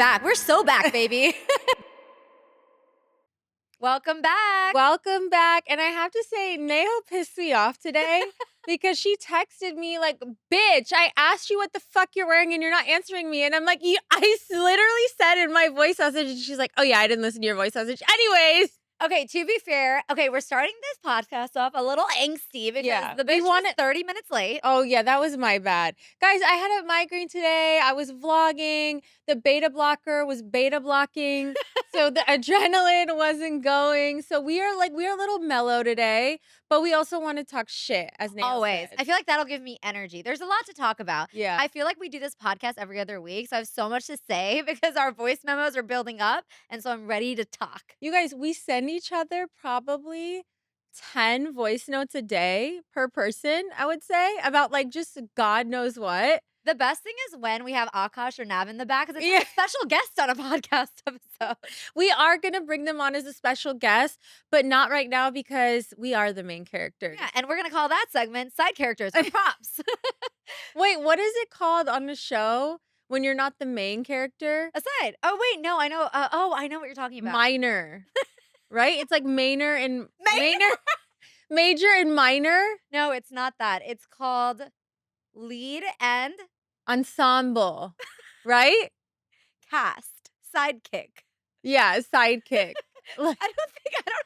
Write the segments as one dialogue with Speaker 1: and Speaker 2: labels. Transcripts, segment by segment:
Speaker 1: back. We're so back, baby. Welcome back.
Speaker 2: Welcome back. And I have to say, Neho pissed me off today because she texted me like, bitch, I asked you what the fuck you're wearing and you're not answering me. And I'm like, I literally said in my voice message, and she's like, oh yeah, I didn't listen to your voice message. Anyways.
Speaker 1: Okay, to be fair, we're starting this podcast off a little angsty because the bitch was 30 minutes late.
Speaker 2: Oh, yeah, that was my bad. Guys, I had a migraine today. I was vlogging. The beta blocker was beta blocking. So the adrenaline wasn't going. So we're a little mellow today, but we also want to talk shit, as Nail
Speaker 1: Always.
Speaker 2: said.
Speaker 1: I feel like that'll give me energy. There's a lot to talk about.
Speaker 2: Yeah.
Speaker 1: I feel like we do this podcast every other week, so I have so much to say because our voice memos are building up, and so I'm ready to talk.
Speaker 2: You guys, we send each other probably 10 voice notes a day per person, I would say, about like just God knows what.
Speaker 1: The best thing is when we have Akash or Nav in the back because it's like a special guest on a podcast episode.
Speaker 2: We are going to bring them on as a special guest, but not right now because we are the main characters.
Speaker 1: Yeah, and we're going to call that segment Side Characters or Props.
Speaker 2: Wait, what is it called on the show when you're not the main character?
Speaker 1: Aside. Oh, wait, no, I know. I know what you're talking about.
Speaker 2: Minor, right? It's like minor and major and minor.
Speaker 1: No, it's not that. It's called lead and
Speaker 2: ensemble, right?
Speaker 1: Cast, sidekick.
Speaker 2: Yeah, sidekick.
Speaker 1: I don't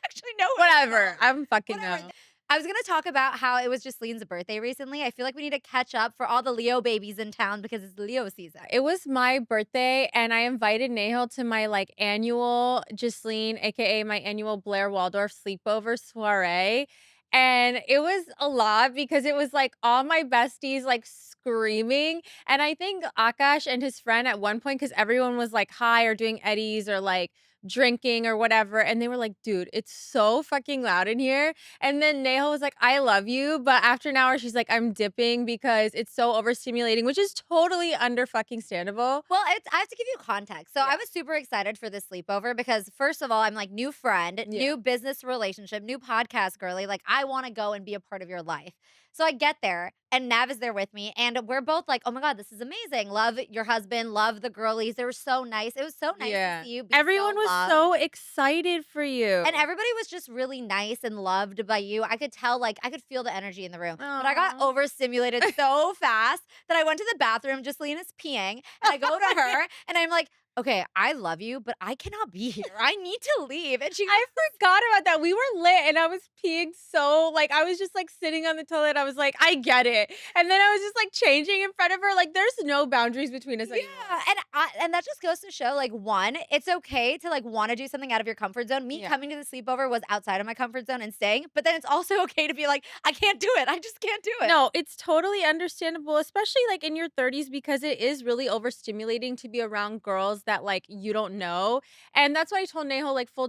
Speaker 1: actually know.
Speaker 2: Whatever. I'm fucking up.
Speaker 1: I was going to talk about how it was just Lean's birthday recently. I feel like we need to catch up for all the Leo babies in town because it's Leo season.
Speaker 2: It was my birthday, and I invited Nahal to my like annual Justine, aka my annual Blair Waldorf sleepover soiree. And it was a lot because it was like all my besties like screaming. And I think Akash and his friend at one point, because everyone was like high or doing eddies or like drinking or whatever. And they were like, dude, it's so fucking loud in here. And then Nahal was like, I love you. But after an hour, she's like, I'm dipping because it's so overstimulating, which is totally under fucking standable.
Speaker 1: Well, I have to give you context. So I was super excited for this sleepover because first of all, I'm like new friend, new business relationship, new podcast girly. Like I want to go and be a part of your life. So I get there and Nav is there with me and we're both like, oh my God, this is amazing. Love your husband, love the girlies. They were so nice. It was so nice to see you.
Speaker 2: Everyone was so excited for you.
Speaker 1: And everybody was just really nice and loved by you. I could tell, like, I could feel the energy in the room. But I got overstimulated so fast that I went to the bathroom. Justine is peeing and I go to her and I'm like, okay, I love you, but I cannot be here. I need to leave. And
Speaker 2: I forgot about that. We were lit and I was peeing so, like, I was just like sitting on the toilet. I was like, I get it. And then I was just like changing in front of her. Like, there's no boundaries between us anymore.
Speaker 1: Yeah, and that just goes to show, like, one, it's okay to like want to do something out of your comfort zone. Me coming to the sleepover was outside of my comfort zone and staying, but then it's also okay to be like, I can't do it. I just can't do it.
Speaker 2: No, it's totally understandable, especially like in your 30s, because it is really overstimulating to be around girls that like you don't know. And that's why I told Neho, like full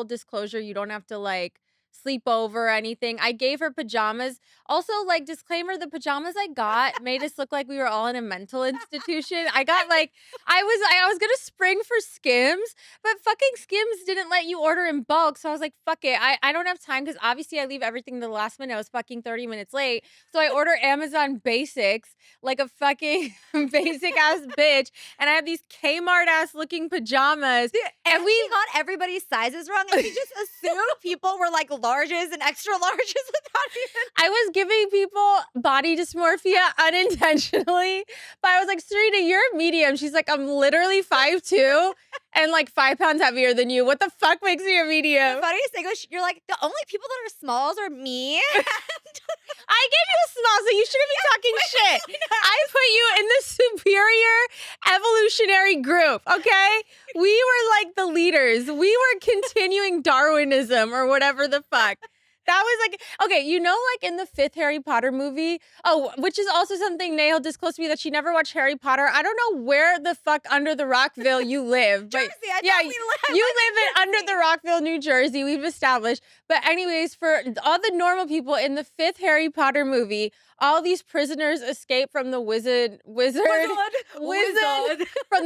Speaker 2: disclosure, you don't have to like sleep over or anything. I gave her pajamas. Also, like disclaimer, the pajamas I got made us look like we were all in a mental institution. I got like I was gonna spring for Skims, but fucking Skims didn't let you order in bulk. So I was like, fuck it. I don't have time because obviously I leave everything to the last minute. I was fucking 30 minutes late. So I order Amazon Basics like a fucking basic ass bitch. And I have these Kmart ass looking pajamas.
Speaker 1: And we got everybody's sizes wrong. And we just assumed people were like larges and extra larges without even.
Speaker 2: I was giving people body dysmorphia unintentionally, but I was like, Serena, you're a medium. She's like, I'm literally 5'2" and like 5 pounds heavier than you. What the fuck makes me a medium?
Speaker 1: The funniest thing was you're like, the only people that are smalls are me.
Speaker 2: I gave you a small, so you shouldn't be talking shit. I put you in the superior evolutionary group, okay? We were like the leaders. We were continuing Darwinism or whatever the fuck. That was like, okay, you know, like in the 5th Harry Potter movie, which is also something Nail disclosed to me that she never watched Harry Potter. I don't know where the fuck under the Rockville you live. But
Speaker 1: Jersey,
Speaker 2: you live in under the Rockville, New Jersey. We've established. But anyways, for all the normal people in the 5th Harry Potter movie, all these prisoners escape from the wizard from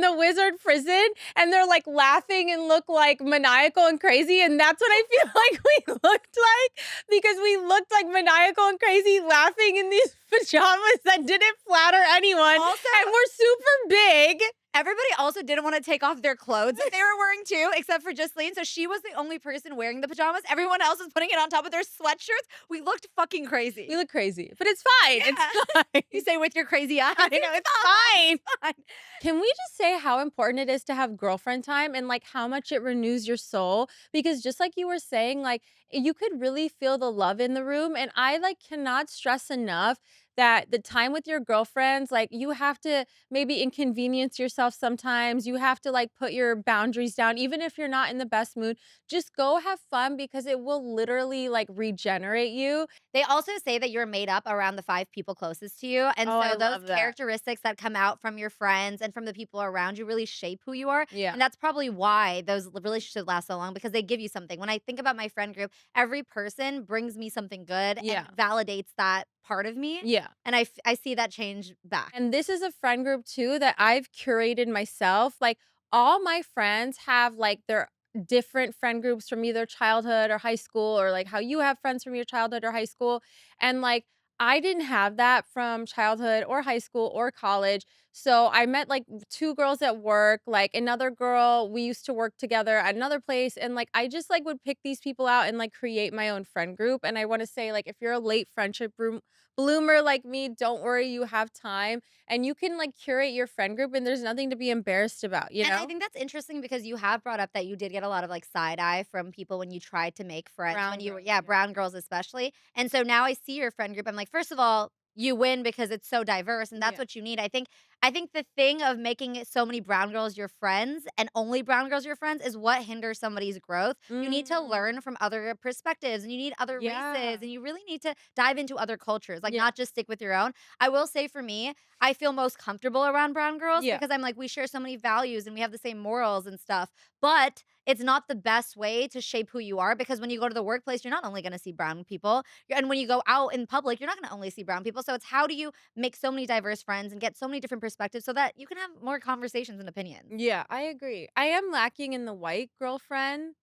Speaker 2: the wizard prison, and they're like laughing and look like maniacal and crazy, and that's what I feel like we looked like, because we looked like maniacal and crazy laughing in these pajamas that didn't flatter anyone,
Speaker 1: also,
Speaker 2: and we're super big.
Speaker 1: Everybody also didn't wanna take off their clothes that they were wearing too, except for Justine, so she was the only person wearing the pajamas. Everyone else was putting it on top of their sweatshirts. We looked fucking
Speaker 2: We
Speaker 1: crazy.
Speaker 2: look crazy, but it's fine, it's
Speaker 1: Yeah. You
Speaker 2: fine.
Speaker 1: say with your crazy eyes.
Speaker 2: I know, it's fine.
Speaker 1: It's fine.
Speaker 2: Can we just say how important it is to have girlfriend time and, like, how much it renews your soul? Because just like you were saying, like, you could really feel the love in the room, and I, like, cannot stress enough that the time with your girlfriends, like, you have to maybe inconvenience yourself sometimes, you have to, like, put your boundaries down, even if you're not in the best mood. Just go have fun because it will literally, like, regenerate you.
Speaker 1: They also say that you're made up around the 5 people closest to you, and
Speaker 2: Oh, I
Speaker 1: so those
Speaker 2: love that.
Speaker 1: characteristics that come out from your friends and from the people around you really shape who you are,
Speaker 2: Yeah.
Speaker 1: and that's probably why those relationships last so long because they give you something. When I think about my friend group, every person brings me something good and
Speaker 2: Yeah.
Speaker 1: validates that part of me,
Speaker 2: Yeah.
Speaker 1: and I see that change back.
Speaker 2: And this is a friend group too that I've curated myself. Like all my friends have like their different friend groups from either childhood or high school or like how you have friends from your childhood or high school. And like I didn't have that from childhood or high school or college. So I met like two girls at work, like another girl, we used to work together at another place. And like I just like would pick these people out and like create my own friend group. And I want to say, like, if you're a late friendship bloomer like me, don't worry, you have time and you can like curate your friend group and there's nothing to be embarrassed about, you
Speaker 1: And I
Speaker 2: know?
Speaker 1: think that's interesting because you have brought up that you did get a lot of like side eye from people when you tried to make friends when
Speaker 2: Brown
Speaker 1: you were,
Speaker 2: girls,
Speaker 1: yeah,
Speaker 2: yeah.
Speaker 1: brown girls especially. And so now I see your friend group. I'm like, first of all, you win because it's so diverse and that's
Speaker 2: Yeah.
Speaker 1: what you need. I think the thing of making it so many brown girls your friends and only brown girls your friends is what hinders somebody's growth. You need to learn
Speaker 2: Mm.
Speaker 1: from other perspectives and you need other races
Speaker 2: Yeah.
Speaker 1: and you really need to dive into other cultures, like
Speaker 2: Yeah.
Speaker 1: not just stick with your own. I will say for me, I feel most comfortable around brown girls
Speaker 2: Yeah.
Speaker 1: because I'm like, we share so many values and we have the same morals and stuff. But it's not the best way to shape who you are because when you go to the workplace, you're not only going to see brown people. And when you go out in public, you're not going to only see brown people. So it's how do you make so many diverse friends and get so many different perspectives so that you can have more conversations and opinions?
Speaker 2: Yeah, I agree. I am lacking in the white girlfriend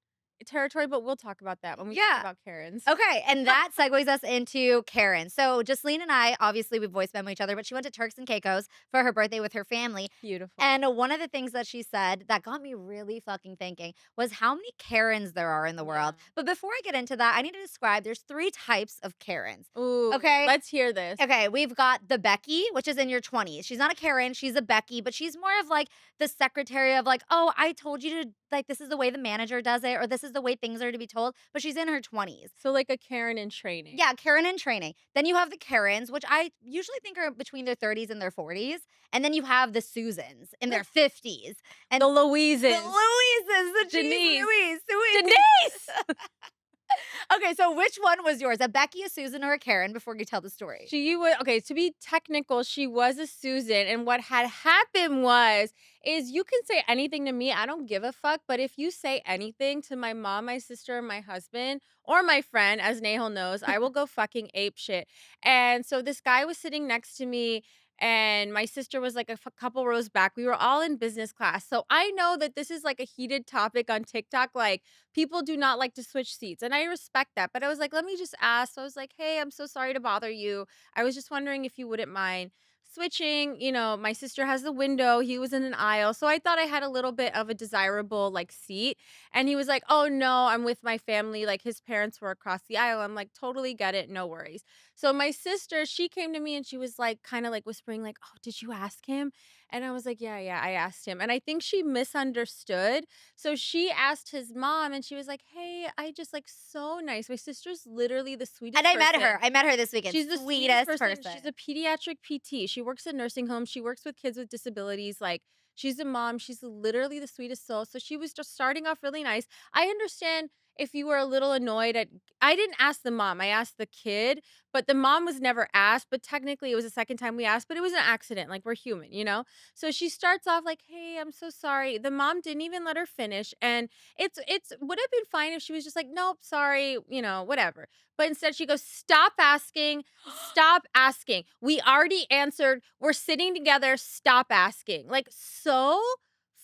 Speaker 2: territory, but we'll talk about that when we talk
Speaker 1: Yeah.
Speaker 2: about Karens.
Speaker 1: Okay, and that segues us into Karen. So, Jasleen and I, obviously, we voice memo each other, but she went to Turks and Caicos for her birthday with her family.
Speaker 2: Beautiful.
Speaker 1: And one of the things that she said that got me really fucking thinking was how many Karens there are in the
Speaker 2: Yeah.
Speaker 1: world. But before I get into that, I need to describe there's 3 types of Karens.
Speaker 2: Ooh,
Speaker 1: Okay?
Speaker 2: let's hear this.
Speaker 1: Okay, we've got the Becky, which is in your 20s. She's not a Karen, she's a Becky, but she's more of like the secretary of like, "Oh, I told you to like this is the way the manager does it or this is the way things are to be told," but she's in her 20s.
Speaker 2: So like a Karen in training.
Speaker 1: Yeah, Karen in training. Then you have the Karens, which I usually think are between their 30s and their 40s, and then you have the Susans in their 50s. And
Speaker 2: The
Speaker 1: the
Speaker 2: Louises.
Speaker 1: Louises, the cheese
Speaker 2: Denise.
Speaker 1: Louise.
Speaker 2: Denise!
Speaker 1: Okay, so which one was yours? A Becky, a Susan, or a Karen before you tell the story?
Speaker 2: She was okay, to be technical, she was a Susan, and what had happened is you can say anything to me, I don't give a fuck, but if you say anything to my mom, my sister, my husband, or my friend, as Nahal knows, I will go fucking ape shit. And so this guy was sitting next to me, and my sister was like a couple rows back. We were all in business class. So I know that this is like a heated topic on TikTok. Like, people do not like to switch seats, and I respect that. But I was like, let me just ask. So I was like, hey, I'm so sorry to bother you. I was just wondering if you wouldn't mind switching. You know, my sister has the window, he was in an aisle. So I thought I had a little bit of a desirable like seat. And he was like, oh no, I'm with my family. Like his parents were across the aisle. I'm like, totally get it. No worries. So my sister, she came to me and she was like, kind of like whispering, like, oh, did you ask him? And I was like, yeah, yeah, I asked him. And I think she misunderstood. So she asked his mom and she was like, hey, I just like so nice. My sister's literally the
Speaker 1: And
Speaker 2: sweetest
Speaker 1: I met
Speaker 2: person.
Speaker 1: her. I met her this weekend.
Speaker 2: She's the sweetest
Speaker 1: Sweetest
Speaker 2: person.
Speaker 1: person.
Speaker 2: She's a pediatric PT. She works in nursing homes. She works with kids with disabilities. Like, she's a mom. She's literally the sweetest soul. So she was just starting off really nice. I understand if you were a little annoyed at I didn't ask the mom. I asked the kid, but the mom was never asked, but technically it was the second time we asked, but it was an accident. Like we're human, you know? So she starts off like, "Hey, I'm so sorry." The mom didn't even let her finish, and it's would have been fine if she was just like, "Nope, sorry," you know, whatever. But instead she goes, "Stop asking. Stop asking. We already answered. We're sitting together. Stop asking." Like so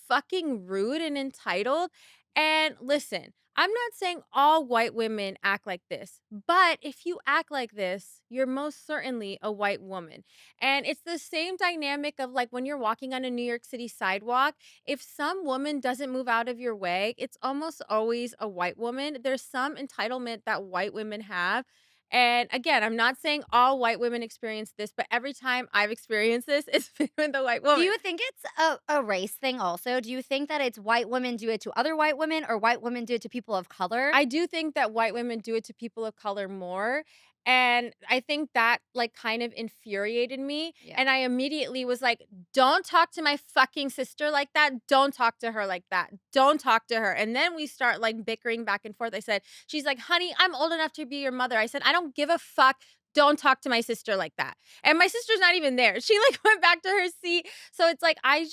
Speaker 2: fucking rude and entitled. And listen, I'm not saying all white women act like this, but if you act like this, you're most certainly a white woman. And it's the same dynamic of like when you're walking on a New York City sidewalk, if some woman doesn't move out of your way, it's almost always a white woman. There's some entitlement that white women have. And again, I'm not saying all white women experience this, but every time I've experienced this, it's been with a white
Speaker 1: Do
Speaker 2: woman.
Speaker 1: you think it's a race thing also? Do you think that it's white women do it to other white women or white women do it to people of color?
Speaker 2: I do think that white women do it to people of color more. And I think that like kind of infuriated me.
Speaker 1: Yeah.
Speaker 2: And I immediately was like, don't talk to my fucking sister like that. Don't talk to her like that. Don't talk to her. And then we start like bickering back and forth. I said, she's like, honey, I'm old enough to be your mother. I said, I don't give a fuck. Don't talk to my sister like that. And my sister's not even there. She like went back to her seat. So it's like, I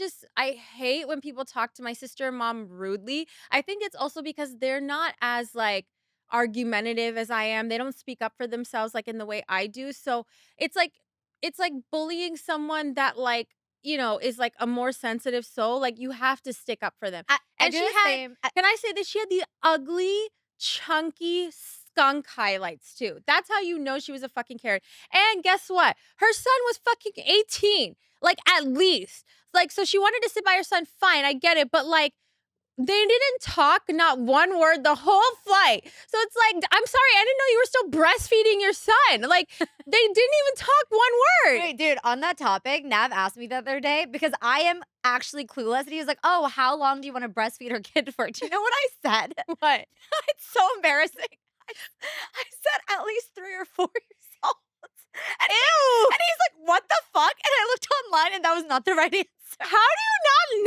Speaker 2: hate when people talk to my sister and mom rudely. I think it's also because they're not as like argumentative as I am. They don't speak up for themselves like in the way I do. So it's like bullying someone that like, you know, is like a more sensitive soul. Like you have to stick up for them.
Speaker 1: I
Speaker 2: And
Speaker 1: do
Speaker 2: she
Speaker 1: the
Speaker 2: had,
Speaker 1: same.
Speaker 2: can I say that she had the ugly, chunky skunk highlights too. That's how you know she was a fucking Karen. And guess what? Her son was fucking 18. Like at least. Like, so she wanted to sit by her son. Fine, I get it. But like, they didn't talk not one word the whole flight. So it's like, I'm sorry, I didn't know you were still breastfeeding your son. Like, they didn't even talk one word.
Speaker 1: Wait, dude, on that topic, Nav asked me the other day because I am actually clueless. And he was like, oh, how long do you want to breastfeed her kid for? Do you know what I said?
Speaker 2: What?
Speaker 1: It's so embarrassing. I said at least 3 or 4 years old. And
Speaker 2: Ew.
Speaker 1: and he's like, what the fuck? And I looked online and that was not the right answer.
Speaker 2: How do you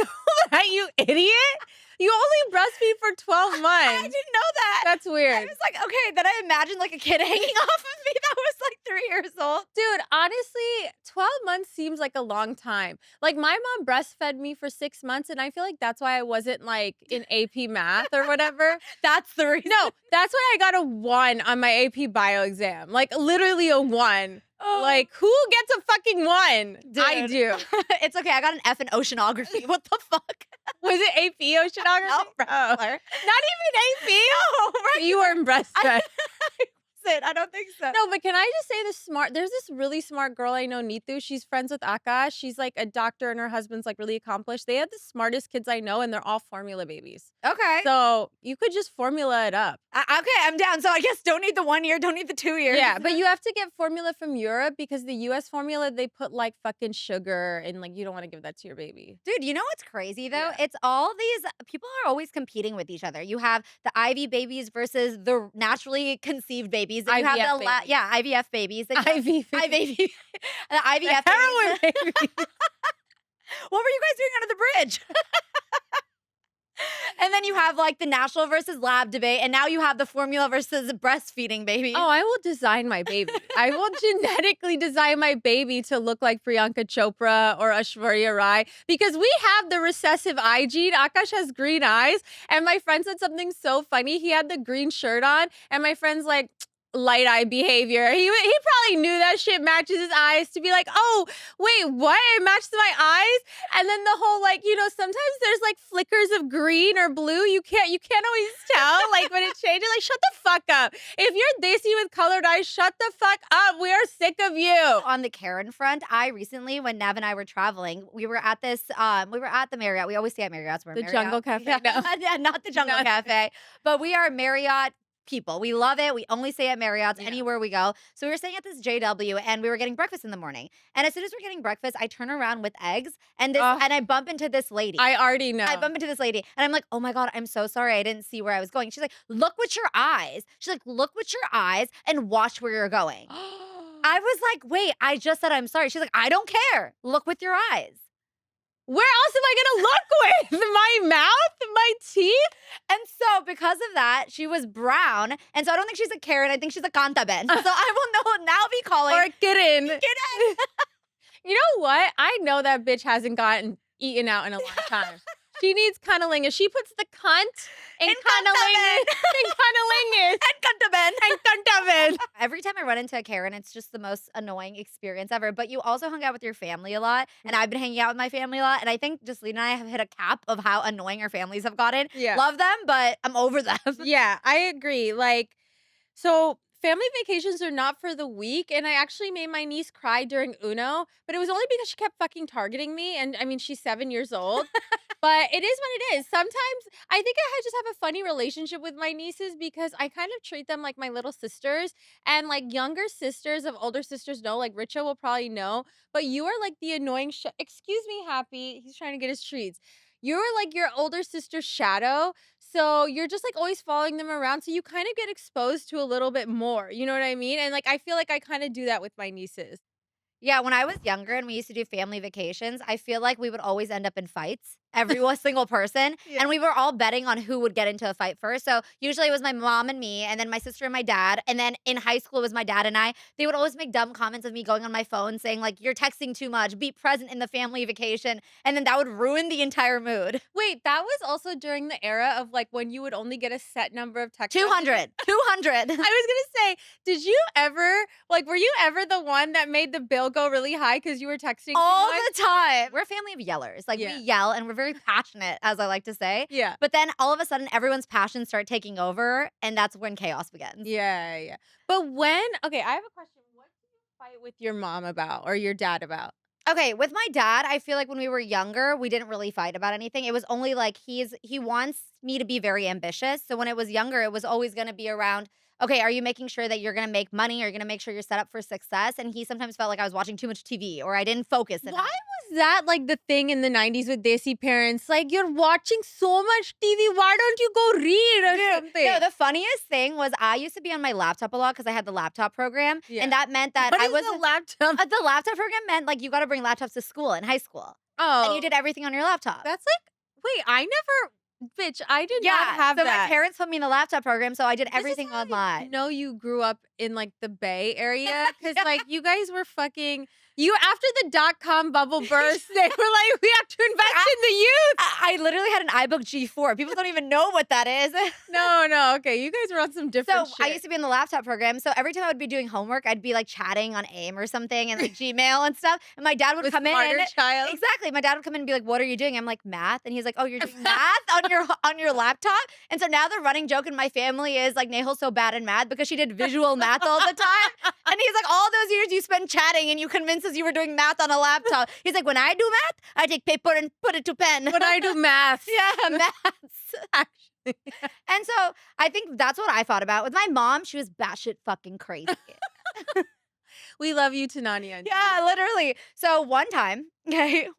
Speaker 2: not know that, you idiot? You only breastfeed for 12
Speaker 1: I
Speaker 2: months.
Speaker 1: didn't know that.
Speaker 2: That's
Speaker 1: I
Speaker 2: weird.
Speaker 1: was like, okay. Then I imagined like a kid hanging off of me that was like 3 years old.
Speaker 2: Dude, honestly, 12 months seems like a long time. Like, my mom breastfed me for 6 months, and I feel like that's why I wasn't, like, in AP math or whatever.
Speaker 1: That's the reason.
Speaker 2: No, that's why I got a 1 on my AP bio exam. Like, literally a 1.
Speaker 1: Oh.
Speaker 2: Like, who gets a fucking 1?
Speaker 1: Dude.
Speaker 2: I do.
Speaker 1: It's okay. I got an F in oceanography. What the fuck?
Speaker 2: Was it AP oceanography?
Speaker 1: No,
Speaker 2: Oh.
Speaker 1: Not
Speaker 2: Not even AP?
Speaker 1: No, right?
Speaker 2: You weren't breastfed.
Speaker 1: I don't think so.
Speaker 2: No, but can I just say there's this really smart girl I know, Neetu. She's friends with Akash. She's like a doctor and her husband's like really accomplished. They have the smartest kids I know and they're all formula babies.
Speaker 1: Okay.
Speaker 2: So you could just formula it up.
Speaker 1: Okay, I'm down. So I guess don't need the 1 year, don't need the 2 years.
Speaker 2: Yeah, but you have to get formula from Europe because the US formula, they put like fucking sugar and like you don't want to give that to your baby.
Speaker 1: Dude, you know what's crazy though?
Speaker 2: Yeah.
Speaker 1: It's all these people are always competing with each other. You have the IV babies versus the naturally conceived babies. And you have
Speaker 2: IVF
Speaker 1: the
Speaker 2: babies.
Speaker 1: IVF babies. Then you have
Speaker 2: IV.
Speaker 1: the IVF
Speaker 2: Heroin
Speaker 1: babies.
Speaker 2: baby.
Speaker 1: What were you guys doing under the bridge? And then you have like the natural versus lab debate, and now you have the formula versus breastfeeding baby.
Speaker 2: Oh, I will design my baby. I will genetically design my baby to look like Priyanka Chopra or Aishwarya Rai because we have the recessive eye gene. Akash has green eyes, and my friend said something so funny. He had the green shirt on, and my friend's like, light eye behavior. He probably knew that shit matches his eyes to be like, oh, wait, what? It matches my eyes? And then the whole like, you know, sometimes there's like flickers of green or blue. You can't always tell like when it changes. Like, shut the fuck up. If you're Desi with colored eyes, shut the fuck up. We are sick of you.
Speaker 1: On the Karen front, I recently, when Nav and I were traveling, we were at this, we were at the Marriott. We always stay at Marriott's. We're
Speaker 2: The
Speaker 1: Marriott.
Speaker 2: Jungle Cafe?
Speaker 1: Yeah.
Speaker 2: No.
Speaker 1: Yeah, not the Jungle
Speaker 2: No.
Speaker 1: Cafe, but we are Marriott people. We love it. We only stay at Marriott's
Speaker 2: Yeah.
Speaker 1: anywhere we go. So we were staying at this JW and we were getting breakfast in the morning. And as soon as we're getting breakfast, I turn around with eggs and and I bump into this lady.
Speaker 2: I already know.
Speaker 1: I bump into this lady and I'm like, oh my God, I'm so sorry. I didn't see where I was going. She's like, look with your eyes. She's like, look with your eyes and watch where you're going. I was like, wait, I just said I'm sorry. She's like, I don't care. Look with your eyes.
Speaker 2: Where else am I gonna look with? My mouth? My teeth?
Speaker 1: And so because of that, she was brown. And so I don't think she's a Karen. I think she's a Kaben. So I will now be calling
Speaker 2: Or a kitten.
Speaker 1: Kitten.
Speaker 2: You know what? I know that bitch hasn't gotten eaten out in a long time. She needs cuddling. If she puts the cunt in cuddling, in cuddling is. And cantaben.
Speaker 1: Every time I run into a Karen, it's just the most annoying experience ever. But you also hung out with your family a lot, and I've been hanging out with my family a lot. And I think just Lena and I have hit a cap of how annoying our families have gotten.
Speaker 2: Yeah.
Speaker 1: Love them, but I'm over them.
Speaker 2: Yeah, I agree. Like, so family vacations are not for the weak. And I actually made my niece cry during Uno, but it was only because she kept fucking targeting me. And I mean, she's 7 years old. But it is what it is. Sometimes I think just have a funny relationship with my nieces because I kind of treat them like my little sisters. And like younger sisters of older sisters know, like Richa will probably know, but you are like the annoying excuse me, Happy. He's trying to get his treats. You're like your older sister's shadow. So you're just like always following them around. So you kind of get exposed to a little bit more. You know what I mean? And like I feel like I kind of do that with my nieces.
Speaker 1: Yeah, when I was younger and we used to do family vacations, I feel like we would always end up in fights, single person,
Speaker 2: Yeah.
Speaker 1: and we were all betting on who would get into a fight first. So usually it was my mom and me, and then my sister and my dad, and then in high school it was my dad and I. They would always make dumb comments of me going on my phone saying like, "You're texting too much. Be present in the family vacation," and then that would ruin the entire mood.
Speaker 2: Wait, that was also during the era of like when you would only get a set number of text
Speaker 1: 200, 200.
Speaker 2: I was gonna say, did you ever were you ever the one that made the bill go really high because you were texting
Speaker 1: All
Speaker 2: too much?
Speaker 1: the time. We're a family of yellers. Like
Speaker 2: Yeah.
Speaker 1: we yell and we're very passionate, as I like to say.
Speaker 2: Yeah.
Speaker 1: But then all of a sudden everyone's passions start taking over and that's when chaos begins.
Speaker 2: Yeah, yeah. But okay, I have a question. What do you fight with your mom about or your dad about?
Speaker 1: Okay, with my dad, I feel like when we were younger, we didn't really fight about anything. It was only like he wants me to be very ambitious. So when it was younger, it was always going to be around, okay, are you making sure that you're going to make money? Are you going to make sure you're set up for success? And he sometimes felt like I was watching too much TV or I didn't focus enough.
Speaker 2: Why was that like the thing in the 90s with Desi parents? Like, you're watching so much TV. Why don't you go read or something?
Speaker 1: No, the funniest thing was I used to be on my laptop a lot because I had the laptop program.
Speaker 2: Yeah.
Speaker 1: And that meant that
Speaker 2: What
Speaker 1: I
Speaker 2: is
Speaker 1: was
Speaker 2: the laptop?
Speaker 1: the laptop program meant like you got to bring laptops to school in high school.
Speaker 2: Oh.
Speaker 1: And you did everything on your laptop.
Speaker 2: That's like, wait, I never, bitch, I did not have
Speaker 1: so
Speaker 2: that.
Speaker 1: my parents put me in the laptop program, so I did everything
Speaker 2: This is how
Speaker 1: online.
Speaker 2: I know you grew up in like the Bay Area because like you guys were fucking. You after the .com bubble burst, they were like, we have to invest in the youth.
Speaker 1: I literally had an iBook G4. People don't even know what that is.
Speaker 2: No, okay, you guys were on some different.
Speaker 1: So
Speaker 2: shit.
Speaker 1: I used to be in the laptop program. So every time I would be doing homework, I'd be like chatting on AIM or something and like Gmail and stuff. And my dad would
Speaker 2: With
Speaker 1: come in.
Speaker 2: Smarter Child.
Speaker 1: Exactly. My dad would come in and be like, "What are you doing?" I'm like, "Math." And he's like, "Oh, you're doing math on your laptop?" And so now the running joke in my family is like Nehal's so bad in math because she did visual math all the time. And he's like, "All those years you spent chatting and you convinced us you were doing math on a laptop." He's like, "When I do math, I take paper and put it to pen."
Speaker 2: When I do math.
Speaker 1: Yeah, maths.
Speaker 2: Actually.
Speaker 1: And so I think that's what I thought about. With my mom, she was batshit fucking crazy.
Speaker 2: We love you, Tanania.
Speaker 1: Yeah, literally. So one time, I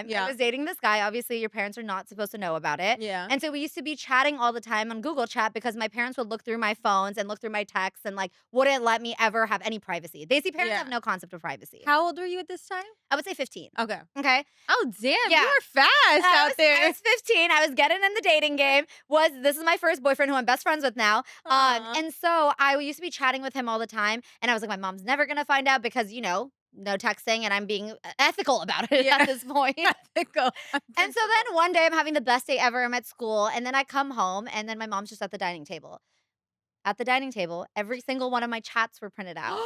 Speaker 2: Yeah.
Speaker 1: was dating this guy. Obviously, your parents are not supposed to know about it.
Speaker 2: Yeah.
Speaker 1: And so we used to be chatting all the time on Google Chat because my parents would look through my phones and look through my texts and like wouldn't let me ever have any privacy. Desi parents
Speaker 2: Yeah.
Speaker 1: have no concept of privacy.
Speaker 2: How old were you at this time?
Speaker 1: I would say 15.
Speaker 2: Okay.
Speaker 1: Okay.
Speaker 2: Oh damn,
Speaker 1: Yeah.
Speaker 2: you were fast out there.
Speaker 1: I was 15. I was getting in the dating game. This is my first boyfriend who I'm best friends with now.
Speaker 2: Aw.
Speaker 1: And so I used to be chatting with him all the time. And I was like, my mom's never gonna find out because, no texting, and I'm being ethical about it at this point.
Speaker 2: Ethical.
Speaker 1: And so then one day I'm having the best day ever. I'm at school, and then I come home, and then my mom's just at the dining table. At the dining table, every single one of my chats were printed out.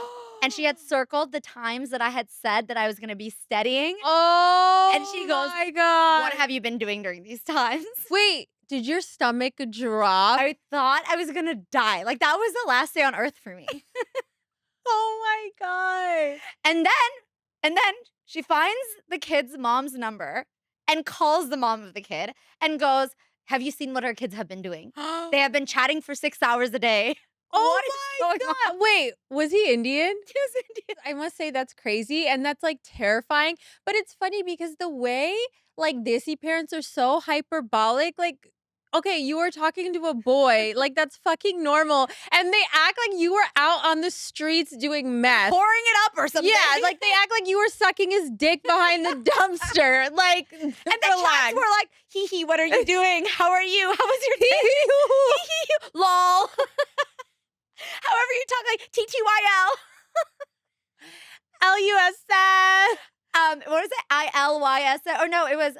Speaker 1: And she had circled the times that I had said that I was going to be studying.
Speaker 2: Oh,
Speaker 1: And she goes,
Speaker 2: my God.
Speaker 1: "What have you been doing during these times?"
Speaker 2: Wait, did your stomach drop?
Speaker 1: I thought I was going to die. Like, that was the last day on earth for me.
Speaker 2: Oh my God.
Speaker 1: And then she finds the kid's mom's number and calls the mom of the kid and goes, "Have you seen what our kids have been doing? They have been chatting for 6 hours a day."
Speaker 2: Oh
Speaker 1: What is
Speaker 2: my
Speaker 1: going
Speaker 2: God.
Speaker 1: on?
Speaker 2: Wait, was he Indian?
Speaker 1: He was Indian.
Speaker 2: I must say that's crazy and that's like terrifying. But it's funny because the way like Desi parents are so hyperbolic, like, okay, you were talking to a boy, like that's fucking normal. And they act like you were out on the streets doing meth.
Speaker 1: Pouring it up or something.
Speaker 2: Yeah, like they act like you were sucking his dick behind the dumpster. Like,
Speaker 1: and the chats were like, "Hee hee, what are you doing? How are you? How was your day? Hee hee, lol." However you talk, like TTYL.
Speaker 2: LUSS.
Speaker 1: What was it? ILYS? Or no, it was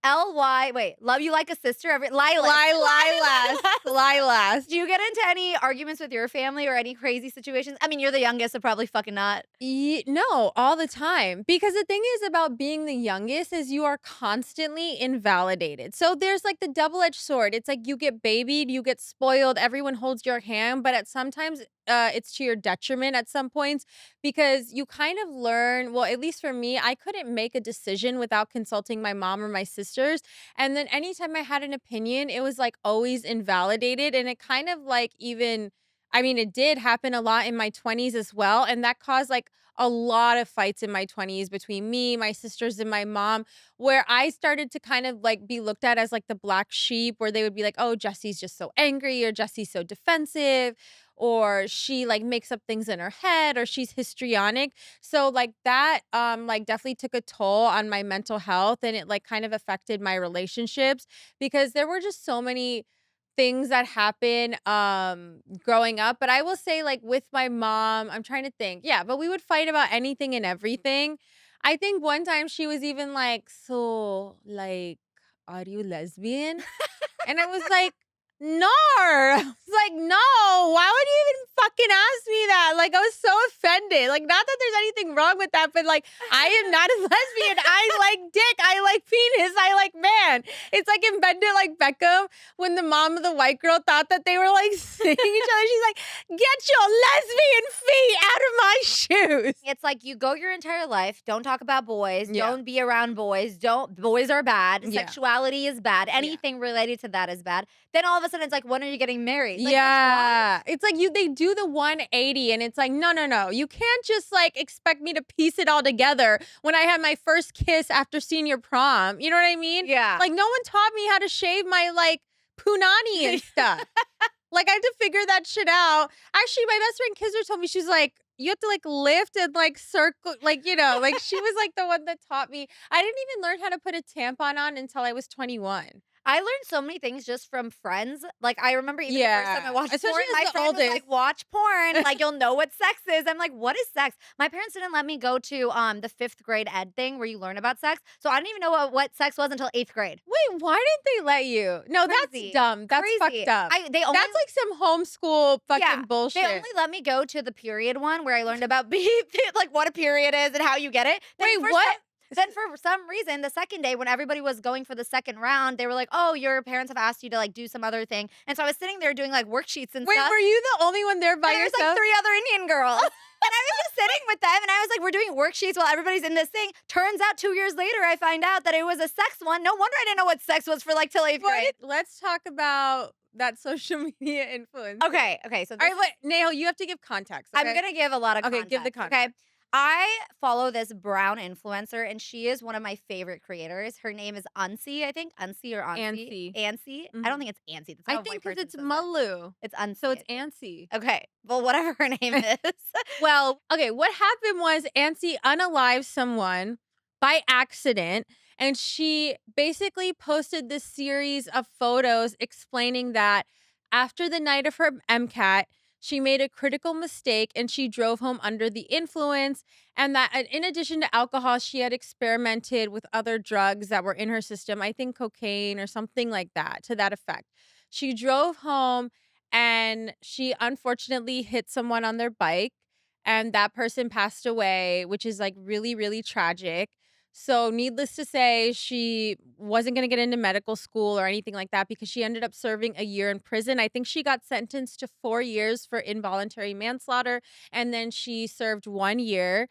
Speaker 1: Wait, love you like a sister every Lilas.
Speaker 2: Lie last. Lie last.
Speaker 1: Do you get into any arguments with your family or any crazy situations? I mean, you're the youngest, so probably fucking not.
Speaker 2: No, all the time. Because the thing is about being the youngest is you are constantly invalidated. So there's like the double-edged sword. It's like you get babied, you get spoiled, everyone holds your hand, but at sometimes it's to your detriment at some points because you kind of learn, well, at least for me, I couldn't make a decision without consulting my mom or my sisters. And then anytime I had an opinion, it was like always invalidated. And it kind of like even I mean, it did happen a lot in my 20s as well, and that caused, like, a lot of fights in my 20s between me, my sisters, and my mom, where I started to kind of, like, be looked at as, like, the black sheep, where they would be like, "Oh, Jessie's just so angry," or "Jessie's so defensive," or "She, like, makes up things in her head," or "She's histrionic." So, like, that, like, definitely took a toll on my mental health, and it, like, kind of affected my relationships because there were just so many things that happen, growing up, but I will say, like, with my mom, I'm trying to think. Yeah, but we would fight about anything and everything. I think one time she was even like, "So, like, are you lesbian?" And I was like, "No." I was like, "No, why would you even fucking ask me that?" Like, I was so offended. Like, not that there's anything wrong with that, but, like, I am not a lesbian. I like dick, I like penis, I like man. It's like in Bend It Like Beckham when the mom of the white girl thought that they were, like, seeing each other. She's like, "Get your lesbian feet out of my shoes."
Speaker 1: It's like you go your entire life, don't talk about boys,
Speaker 2: Yeah.
Speaker 1: don't be around boys, don't boys are bad,
Speaker 2: Yeah.
Speaker 1: sexuality is bad,
Speaker 2: Yeah.
Speaker 1: anything related to that is bad. Then all of a sudden it's like, when are you getting married? Like, bitch, what?
Speaker 2: Yeah. It's like they do the 180 and it's like, "No, no, no. You can't just, like, expect me to piece it all together when I had my first kiss after senior prom." You know what I mean?
Speaker 1: Yeah.
Speaker 2: Like, no one taught me how to shave my, like, punani and stuff. Like, I had to figure that shit out. Actually, my best friend Kizzer told me, she's like, "You have to, like, lift and, like, circle," like, like, she was, like, the one that taught me. I didn't even learn how to put a tampon on until I was 21.
Speaker 1: I learned so many things just from friends. Like, I remember even the first time I
Speaker 2: Yeah.
Speaker 1: watched
Speaker 2: Especially
Speaker 1: porn, my
Speaker 2: as the
Speaker 1: friend was
Speaker 2: oldest.
Speaker 1: like, "Watch porn, like, you'll know what sex is." I'm like, "What is sex?" My parents didn't let me go to, the 5th grade ed thing where you learn about sex, so I didn't even know what sex was until 8th grade.
Speaker 2: Wait, why didn't they let you? No, that's
Speaker 1: Crazy.
Speaker 2: dumb. That's
Speaker 1: Crazy.
Speaker 2: fucked up.
Speaker 1: They only
Speaker 2: That's like some homeschool
Speaker 1: Yeah,
Speaker 2: fucking
Speaker 1: they only
Speaker 2: bullshit.
Speaker 1: let me go to the period one where I learned about like, what a period is and how you get it.
Speaker 2: Wait, what?
Speaker 1: Then for some reason, the second day when everybody was going for the second round, they were like, "Oh, your parents have asked you to, like, do some other thing." And so I was sitting there doing, like, worksheets and
Speaker 2: Wait,
Speaker 1: stuff,
Speaker 2: were you the only one there by
Speaker 1: and there was, like,
Speaker 2: yourself?
Speaker 1: 3 other Indian girls. And I was just sitting with them, and I was like, "We're doing worksheets while everybody's in this thing." Turns out 2 years later, I find out that it was a sex one. No wonder I didn't know what sex was for, like, till 8th grade.
Speaker 2: Let's talk about that social media influence.
Speaker 1: Okay, so
Speaker 2: All
Speaker 1: this
Speaker 2: right, wait, Nail, you have to give context,
Speaker 1: I'm
Speaker 2: okay?
Speaker 1: gonna give a lot of
Speaker 2: Okay,
Speaker 1: context,
Speaker 2: give the
Speaker 1: okay?
Speaker 2: context.
Speaker 1: I follow this brown influencer, and she is one of my favorite creators. Her name is Unsi, I think. Unsi or Ansi?
Speaker 2: Antsy.
Speaker 1: Ansi? I don't
Speaker 2: Mhm.
Speaker 1: think it's Ansi. That's
Speaker 2: I
Speaker 1: how a
Speaker 2: think
Speaker 1: white
Speaker 2: because
Speaker 1: person
Speaker 2: it's
Speaker 1: says it.
Speaker 2: Malu,
Speaker 1: It's Unsi,
Speaker 2: so
Speaker 1: I
Speaker 2: it's
Speaker 1: think.
Speaker 2: antsy.
Speaker 1: Okay. Well, whatever her name is.
Speaker 2: Well, okay, what happened was Antsy unalived someone by accident, and she basically posted this series of photos explaining that after the night of her MCAT, she made a critical mistake and she drove home under the influence, and that in addition to alcohol, she had experimented with other drugs that were in her system, I think cocaine or something like that, to that effect. She drove home and she unfortunately hit someone on their bike and that person passed away, which is, like, really, really tragic. So, needless to say, she wasn't gonna get into medical school or anything like that because she ended up serving a year in prison. I think she got sentenced to 4 years for involuntary manslaughter, and then she served 1 year.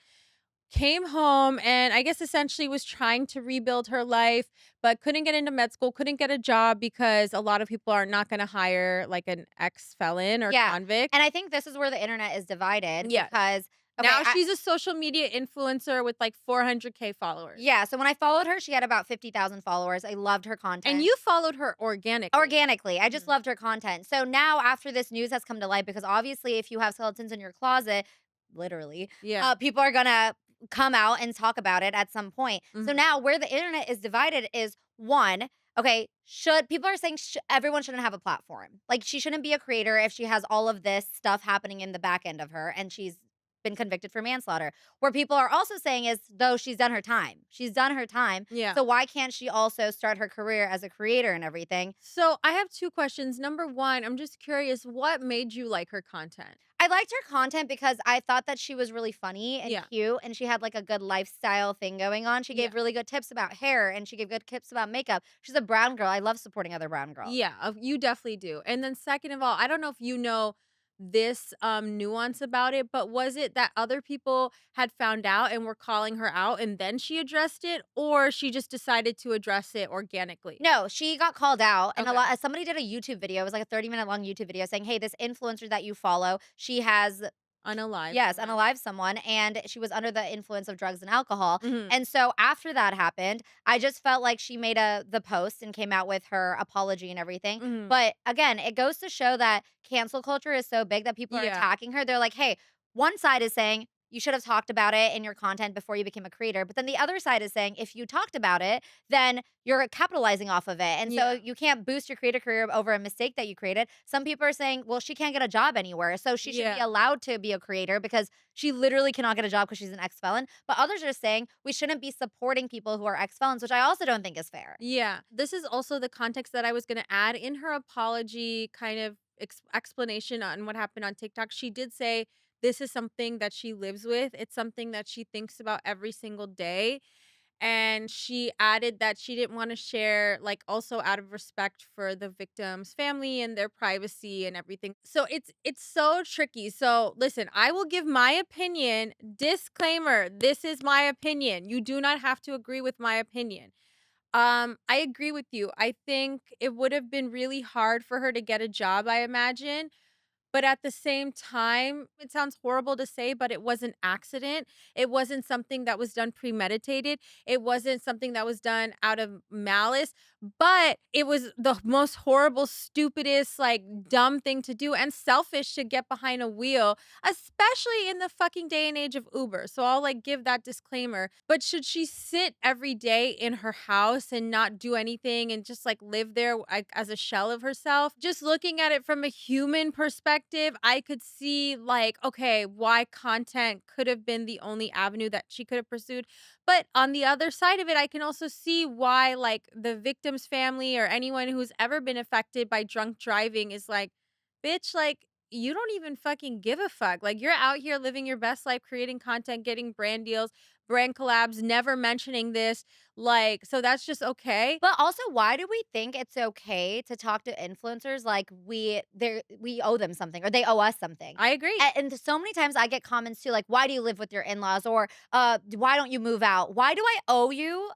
Speaker 2: Came home and I guess essentially was trying to rebuild her life, but couldn't get into med school, couldn't get a job because a lot of people are not gonna hire, like, an ex-felon or
Speaker 1: Yeah.
Speaker 2: convict.
Speaker 1: And I think this is where the internet is divided
Speaker 2: Yes.
Speaker 1: because okay,
Speaker 2: Now she's a social media influencer with, like, 400K followers.
Speaker 1: yeah, so when I followed her, she had about 50,000 followers. I loved her content.
Speaker 2: And you followed her organically.
Speaker 1: Organically, I just
Speaker 2: Mhm.
Speaker 1: loved her content. So now after this news has come to light, because obviously if you have skeletons in your closet, literally,
Speaker 2: Yeah.
Speaker 1: people are gonna come out and talk about it at some point. So
Speaker 2: Mhm.
Speaker 1: now where the internet is divided is one, okay, should people are saying everyone shouldn't have a platform. Like she shouldn't be a creator if she has all of this stuff happening in the back end of her and she's been convicted for manslaughter. Where people are also saying is, though she's done her time. She's done her time.
Speaker 2: Yeah.
Speaker 1: So why can't she also start her career as a creator and everything?
Speaker 2: So I have 2 questions. Number 1, I'm just curious, what made you like her content?
Speaker 1: I liked her content because I thought that she was really funny and
Speaker 2: Yeah.
Speaker 1: cute, and she had, like, a good lifestyle thing going on. She
Speaker 2: Yeah.
Speaker 1: gave really good tips about hair, and she gave good tips about makeup. She's a brown girl. I love supporting other brown girls.
Speaker 2: Yeah, you definitely do. And then second of all, I don't know if you know this nuance about it, but was it that other people had found out and were calling her out and then she addressed it, or she just decided to address it organically?
Speaker 1: No, she got called out, and a
Speaker 2: Okay.
Speaker 1: lot somebody did a YouTube video. It was like a 30-minute long YouTube video saying, "Hey, this influencer that you follow, she has."
Speaker 2: Unalive
Speaker 1: Yes,
Speaker 2: someone.
Speaker 1: unalive someone, and she was under the influence of drugs and alcohol,
Speaker 2: Mhm.
Speaker 1: and so after that happened, I just felt like she made the post and came out with her apology and everything,
Speaker 2: Mhm.
Speaker 1: but again, it goes to show that cancel culture is so big that people are
Speaker 2: Yeah.
Speaker 1: attacking her. They're like, "Hey," one side is saying, "You should have talked about it in your content before you became a creator," but then the other side is saying, "If you talked about it, then you're capitalizing off of it, and so
Speaker 2: Yeah.
Speaker 1: you can't boost your creator career over a mistake that you created." Some people are saying, "Well, she can't get a job anywhere, so she should be
Speaker 2: Yeah.
Speaker 1: allowed to be a creator because she literally cannot get a job because she's an ex-felon." But others are saying we shouldn't be supporting people who are ex-felons, which I also don't think is fair.
Speaker 2: Yeah. This is also the context that I was going to add in her apology kind of explanation on what happened on TikTok. She did say this is something that she lives with. It's something that she thinks about every single day. And she added that she didn't want to share, like, also out of respect for the victim's family and their privacy and everything. So it's so tricky. So listen, I will give my opinion. Disclaimer, this is my opinion. You do not have to agree with my opinion. I agree with you. I think it would have been really hard for her to get a job, I imagine. But at the same time, it sounds horrible to say, but it was an accident. It wasn't something that was done premeditated. It wasn't something that was done out of malice, but it was the most horrible, stupidest, like dumb thing to do and selfish to get behind a wheel, especially in the fucking day and age of Uber. So I'll like give that disclaimer. But should she sit every day in her house and not do anything and just like live there like as a shell of herself? Just looking at it from a human perspective, I could see like, okay, why content could have been the only avenue that she could have pursued. But on the other side of it, I can also see why like the victim's family or anyone who's ever been affected by drunk driving is like, bitch, like you don't even fucking give a fuck. Like you're out here living your best life, creating content, getting brand deals, brand collabs, never mentioning this. Like, so that's just okay.
Speaker 1: But also, why do we think it's okay to talk to influencers like we owe them something or they owe us something?
Speaker 2: I agree.
Speaker 1: And so many times I get comments too, like, "Why do you live with your in-laws?" or "Why don't you move out?" Why do I owe you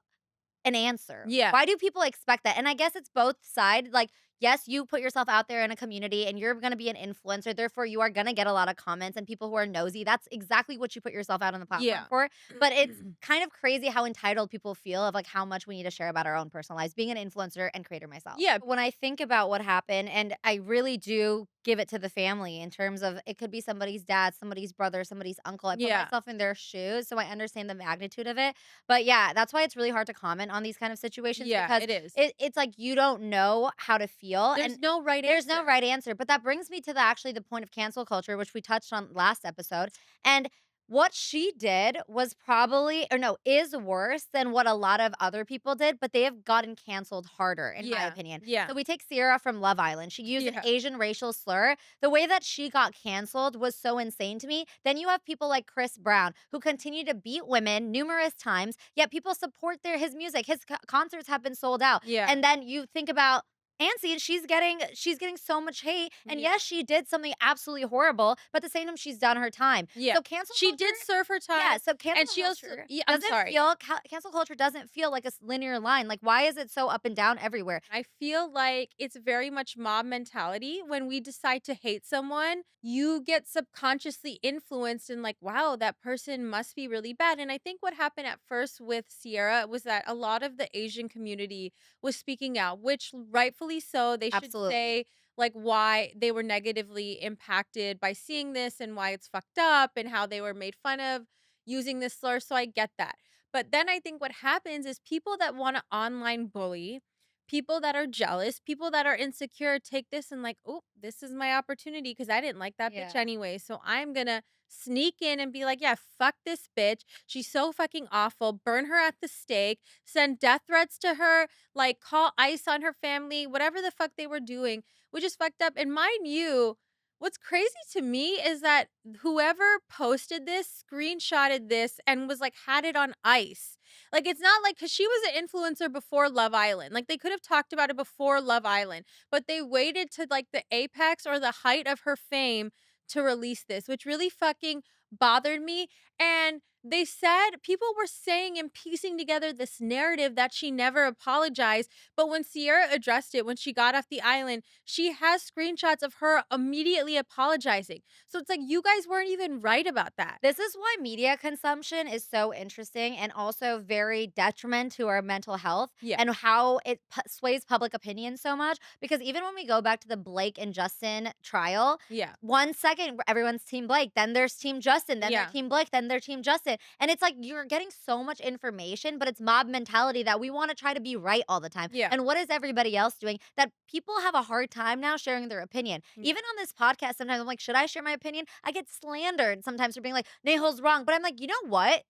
Speaker 1: an answer?
Speaker 2: Yeah.
Speaker 1: Why do people expect that? And I guess it's both side. Like, yes, you put yourself out there in a community and you're gonna be an influencer. Therefore, you are gonna get a lot of comments and people who are nosy. That's exactly what you put yourself out on the platform
Speaker 2: Yeah.
Speaker 1: for. But it's kind of crazy how entitled people feel of like how much we need to share about our own personal lives, being an influencer and creator myself.
Speaker 2: Yeah.
Speaker 1: When I think about what happened, and I really do give it to the family in terms of it could be somebody's dad, somebody's brother, somebody's uncle. I put
Speaker 2: Yeah.
Speaker 1: myself in their shoes, so I understand the magnitude of it. But yeah, that's why it's really hard to comment on these kind of situations
Speaker 2: Yeah,
Speaker 1: because
Speaker 2: it is.
Speaker 1: it's like you don't know how to feel
Speaker 2: There's
Speaker 1: and
Speaker 2: no right
Speaker 1: there's no
Speaker 2: answer.
Speaker 1: right answer. But that brings me to the point of cancel culture, which we touched on last episode. And what she did was probably, or no, is worse than what a lot of other people did, but they have gotten canceled harder, in my
Speaker 2: Yeah.
Speaker 1: opinion.
Speaker 2: Yeah.
Speaker 1: So we take Sierra from Love Island. She used an
Speaker 2: Yeah.
Speaker 1: Asian racial slur. The way that she got canceled was so insane to me. Then you have people like Chris Brown who continue to beat women numerous times, yet people support his music. His concerts have been sold out.
Speaker 2: Yeah.
Speaker 1: And then you think about Ansi, and she's getting so much hate. And
Speaker 2: Yeah.
Speaker 1: yes, she did something absolutely horrible, but at the same time, she's done her time.
Speaker 2: Yeah.
Speaker 1: So cancel
Speaker 2: She
Speaker 1: culture,
Speaker 2: did serve her
Speaker 1: yeah.
Speaker 2: time,
Speaker 1: So
Speaker 2: and
Speaker 1: cancel
Speaker 2: she also
Speaker 1: culture
Speaker 2: yeah, I'm
Speaker 1: doesn't
Speaker 2: sorry.
Speaker 1: feel cancel culture doesn't feel like a linear line. Like, why is it so up and down everywhere?
Speaker 2: I feel like it's very much mob mentality. When we decide to hate someone, you get subconsciously influenced and like, wow, that person must be really bad. And I think what happened at first with Sierra was that a lot of the Asian community was speaking out, which rightfully so. They should
Speaker 1: Absolutely.
Speaker 2: say like why they were negatively impacted by seeing this and why it's fucked up and how they were made fun of using this slur. So I get that. But then I think what happens is people that want to online bully, people that are jealous, people that are insecure take this and like, "Oh, this is my opportunity because I didn't like that bitch
Speaker 1: Yeah.
Speaker 2: anyway. So I'm going to sneak in and be like, "Yeah, fuck this bitch. She's so fucking awful. Burn her at the stake. Send death threats to her. Like, call ICE on her family. Whatever the fuck they were doing, which is fucked up." And mind you, what's crazy to me is that whoever posted this screenshotted this and was like had it on ice. Like, it's not like, because she was an influencer before Love Island. Like, they could have talked about it before Love Island, but they waited to like the apex or the height of her fame to release this, which really fucking bothered me. And they said people were saying and piecing together this narrative that she never apologized. But when Sierra addressed it, when she got off the island, she has screenshots of her immediately apologizing. So it's like, you guys weren't even right about that.
Speaker 1: This is why media consumption is so interesting and also very detriment to our mental health
Speaker 2: Yeah.
Speaker 1: and how it sways public opinion so much. Because even when we go back to the Blake and Justin trial,
Speaker 2: Yeah.
Speaker 1: 1 second everyone's team Blake, then there's team Justin, then they're
Speaker 2: Yeah.
Speaker 1: team Blake, then they're team Justin. And it's like you're getting so much information, but it's mob mentality that we want to try to be right all the time.
Speaker 2: Yeah.
Speaker 1: And what is everybody else doing? That people have a hard time now sharing their opinion.
Speaker 2: Yeah.
Speaker 1: Even on this podcast, sometimes I'm like, should I share my opinion? I get slandered sometimes for being like, Nehal's wrong. But I'm like, you know what?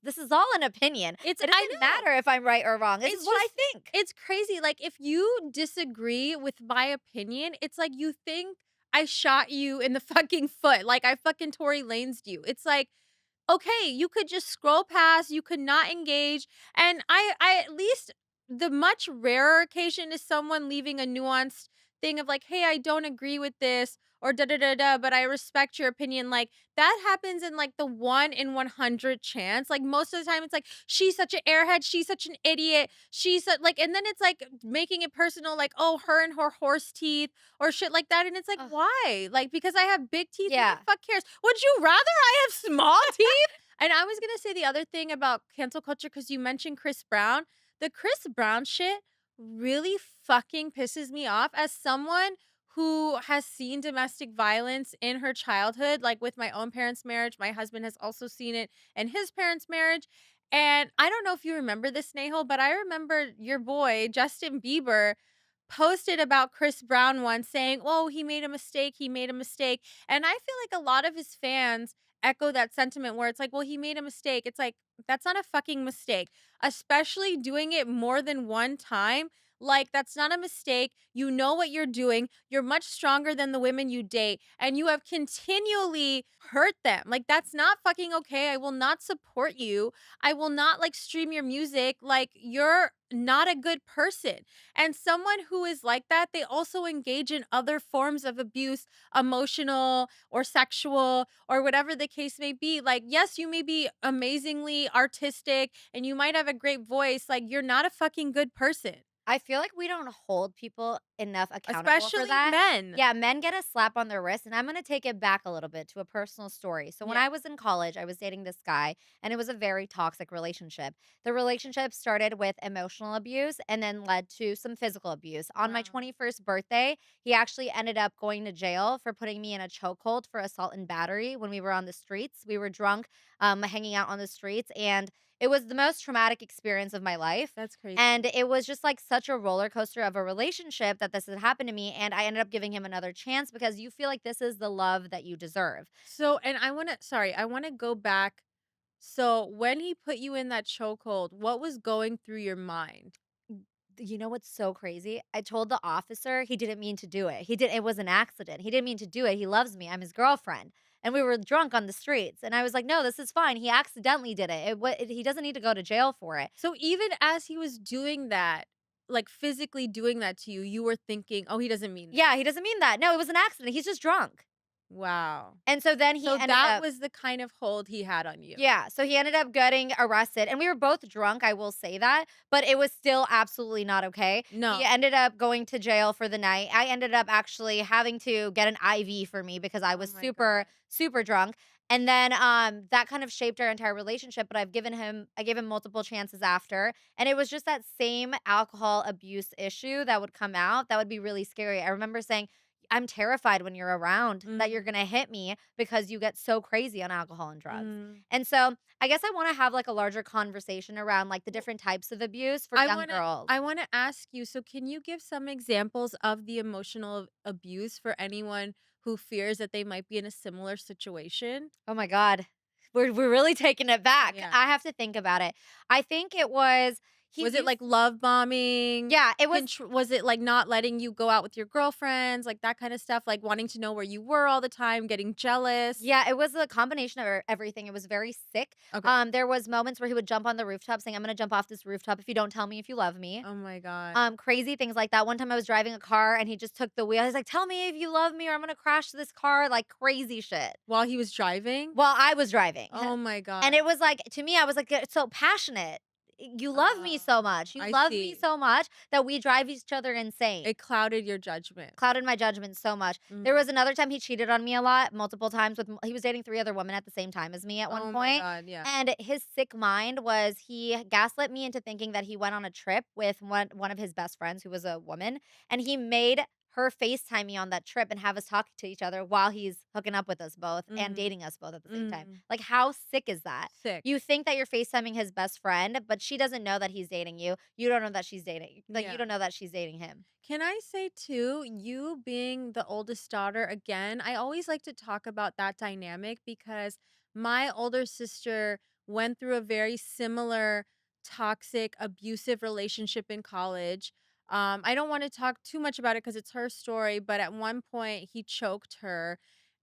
Speaker 1: This is all an opinion.
Speaker 2: It's
Speaker 1: It
Speaker 2: I
Speaker 1: doesn't
Speaker 2: know.
Speaker 1: matter if I'm right or wrong. This is
Speaker 2: It's
Speaker 1: what I
Speaker 2: just
Speaker 1: think.
Speaker 2: it's crazy. Like, if you disagree with my opinion, it's like you think I shot you in the fucking foot. Like, I fucking Tory Lanez'd you. It's like, okay, you could just scroll past, you could not engage. And I at least, the much rarer occasion is someone leaving a nuanced thing of like, "Hey, I don't agree with this," or da da da da, but I respect your opinion. Like, that happens in like the 1 in 100 chance. Like, most of the time it's like, "She's such an airhead, she's such an idiot, like," and then it's like making it personal, like, "Oh, her and her horse teeth," or shit like that. And it's like,
Speaker 1: Ugh,
Speaker 2: why? Like, because I have big teeth, who the
Speaker 1: yeah.
Speaker 2: fuck cares? Would you rather I have small teeth? And I was gonna say the other thing about cancel culture, because you mentioned Chris Brown. The Chris Brown shit really fucking pisses me off as someone who has seen domestic violence in her childhood, like with my own parents' marriage. My husband has also seen it in his parents' marriage. And I don't know if you remember this, Nahal, but I remember your boy, Justin Bieber, posted about Chris Brown once saying, "Oh, he made a mistake. He made a mistake." And I feel like a lot of his fans echo that sentiment where it's like, "Well, he made a mistake." It's like, that's not a fucking mistake, especially doing it more than one time. Like, that's not a mistake. You know what you're doing. You're much stronger than the women you date, and you have continually hurt them. Like, that's not fucking okay. I will not support you. I will not like stream your music. Like, you're not a good person. And someone who is like that, they also engage in other forms of abuse, emotional or sexual or whatever the case may be. Like, yes, you may be amazingly artistic and you might have a great voice. Like, you're not a fucking good person,
Speaker 1: I feel like we don't hold people enough accountable for
Speaker 2: especially
Speaker 1: that.
Speaker 2: men.
Speaker 1: Yeah, men get a slap on their wrist, and I'm gonna take it back a little bit to a personal story. So when
Speaker 2: Yeah.
Speaker 1: I was in college, I was dating this guy, and it was a very toxic relationship. The relationship started with emotional abuse and then led to some physical abuse. On my
Speaker 2: Wow.
Speaker 1: 21st birthday, he actually ended up going to jail for putting me in a chokehold for assault and battery when we were on the streets. We were drunk, hanging out on the streets, and it was the most traumatic experience of my life.
Speaker 2: That's crazy.
Speaker 1: And it was just like such a roller coaster of a relationship that this had happened to me. And I ended up giving him another chance because you feel like this is the love that you deserve.
Speaker 2: So, and I want to go back. So, when he put you in that chokehold, what was going through your mind?
Speaker 1: You know what's so crazy? I told the officer he didn't mean to do it. It was an accident. He didn't mean to do it. He loves me. I'm his girlfriend. And we were drunk on the streets. And I was like, no, this is fine. He accidentally did it. He doesn't need to go to jail for it.
Speaker 2: So, even as he was doing that, like physically doing that to you, you were thinking, "Oh, he doesn't mean this."
Speaker 1: Yeah, he doesn't mean that. No, it was an accident. He's just drunk.
Speaker 2: Wow.
Speaker 1: And so then he
Speaker 2: So
Speaker 1: ended
Speaker 2: that
Speaker 1: up
Speaker 2: was the kind of hold he had on you.
Speaker 1: Yeah, so he ended up getting arrested, and we were both drunk, I will say that, but it was still absolutely not okay. He
Speaker 2: No.
Speaker 1: ended up going to jail for the night. I ended up actually having to get an IV for me because I
Speaker 2: Oh
Speaker 1: was
Speaker 2: my god.
Speaker 1: super, super drunk. And then that kind of shaped our entire relationship, but I gave him multiple chances after. And it was just that same alcohol abuse issue that would come out that would be really scary. I remember saying, I'm terrified when you're around that you're
Speaker 2: Mhm.
Speaker 1: gonna hit me because you get so crazy on alcohol and drugs.
Speaker 2: Mm.
Speaker 1: And so, I guess I wanna have, like, a larger conversation around, like, the
Speaker 2: W
Speaker 1: different types of abuse for
Speaker 2: I
Speaker 1: young
Speaker 2: wanna
Speaker 1: girls.
Speaker 2: I wanna ask you, so can you give some examples of the emotional abuse for anyone who fears that they might be in a similar situation?
Speaker 1: Oh my god. We're really taking it back.
Speaker 2: Yeah.
Speaker 1: I have to think about it. I think it was he
Speaker 2: Was it
Speaker 1: used
Speaker 2: like love bombing?
Speaker 1: yeah, it was
Speaker 2: Was it like not letting you go out with your girlfriends, like that kind of stuff, like wanting to know where you were all the time, getting jealous?
Speaker 1: yeah, it was a combination of everything. It was very sick.
Speaker 2: Okay.
Speaker 1: There was moments where he would jump on the rooftop saying, "I'm gonna jump off this rooftop if you don't tell me if you love me."
Speaker 2: Oh my god.
Speaker 1: Crazy things like that. One time I was driving a car and he just took the wheel. He's like, "Tell me if you love me or I'm gonna crash this car." Like crazy shit.
Speaker 2: While he was driving?
Speaker 1: While I was driving.
Speaker 2: Oh my
Speaker 1: And
Speaker 2: god.
Speaker 1: it was like to me, I was like, "It's so passionate. You love me so much. You
Speaker 2: I
Speaker 1: love me
Speaker 2: see.
Speaker 1: so much that we drive each other insane."
Speaker 2: It clouded your judgment.
Speaker 1: Clouded my judgment so much. There
Speaker 2: Mhm.
Speaker 1: was another time he cheated on me a lot, multiple times with he was dating 3 other women at the same time as me at one
Speaker 2: Oh my
Speaker 1: point,
Speaker 2: god, yeah.
Speaker 1: and his sick mind was he gaslit me into thinking that he went on a trip with one of his best friends who was a woman, and he made her FaceTime me on that trip and have us talk to each other while he's hooking up with us both and
Speaker 2: Mhm.
Speaker 1: dating us both at the same time.
Speaker 2: Mhm.
Speaker 1: Like, how sick is that?
Speaker 2: Sick.
Speaker 1: You think that you're FaceTiming his best friend, but she doesn't know that he's dating you. You don't know that you
Speaker 2: Yeah.
Speaker 1: don't know that she's dating him.
Speaker 2: Can I say too, you being the oldest daughter, again, I always like to talk about that dynamic because my older sister went through a very similar toxic, abusive relationship in college. I don't want to talk too much about it because it's her story, but at one point he choked her.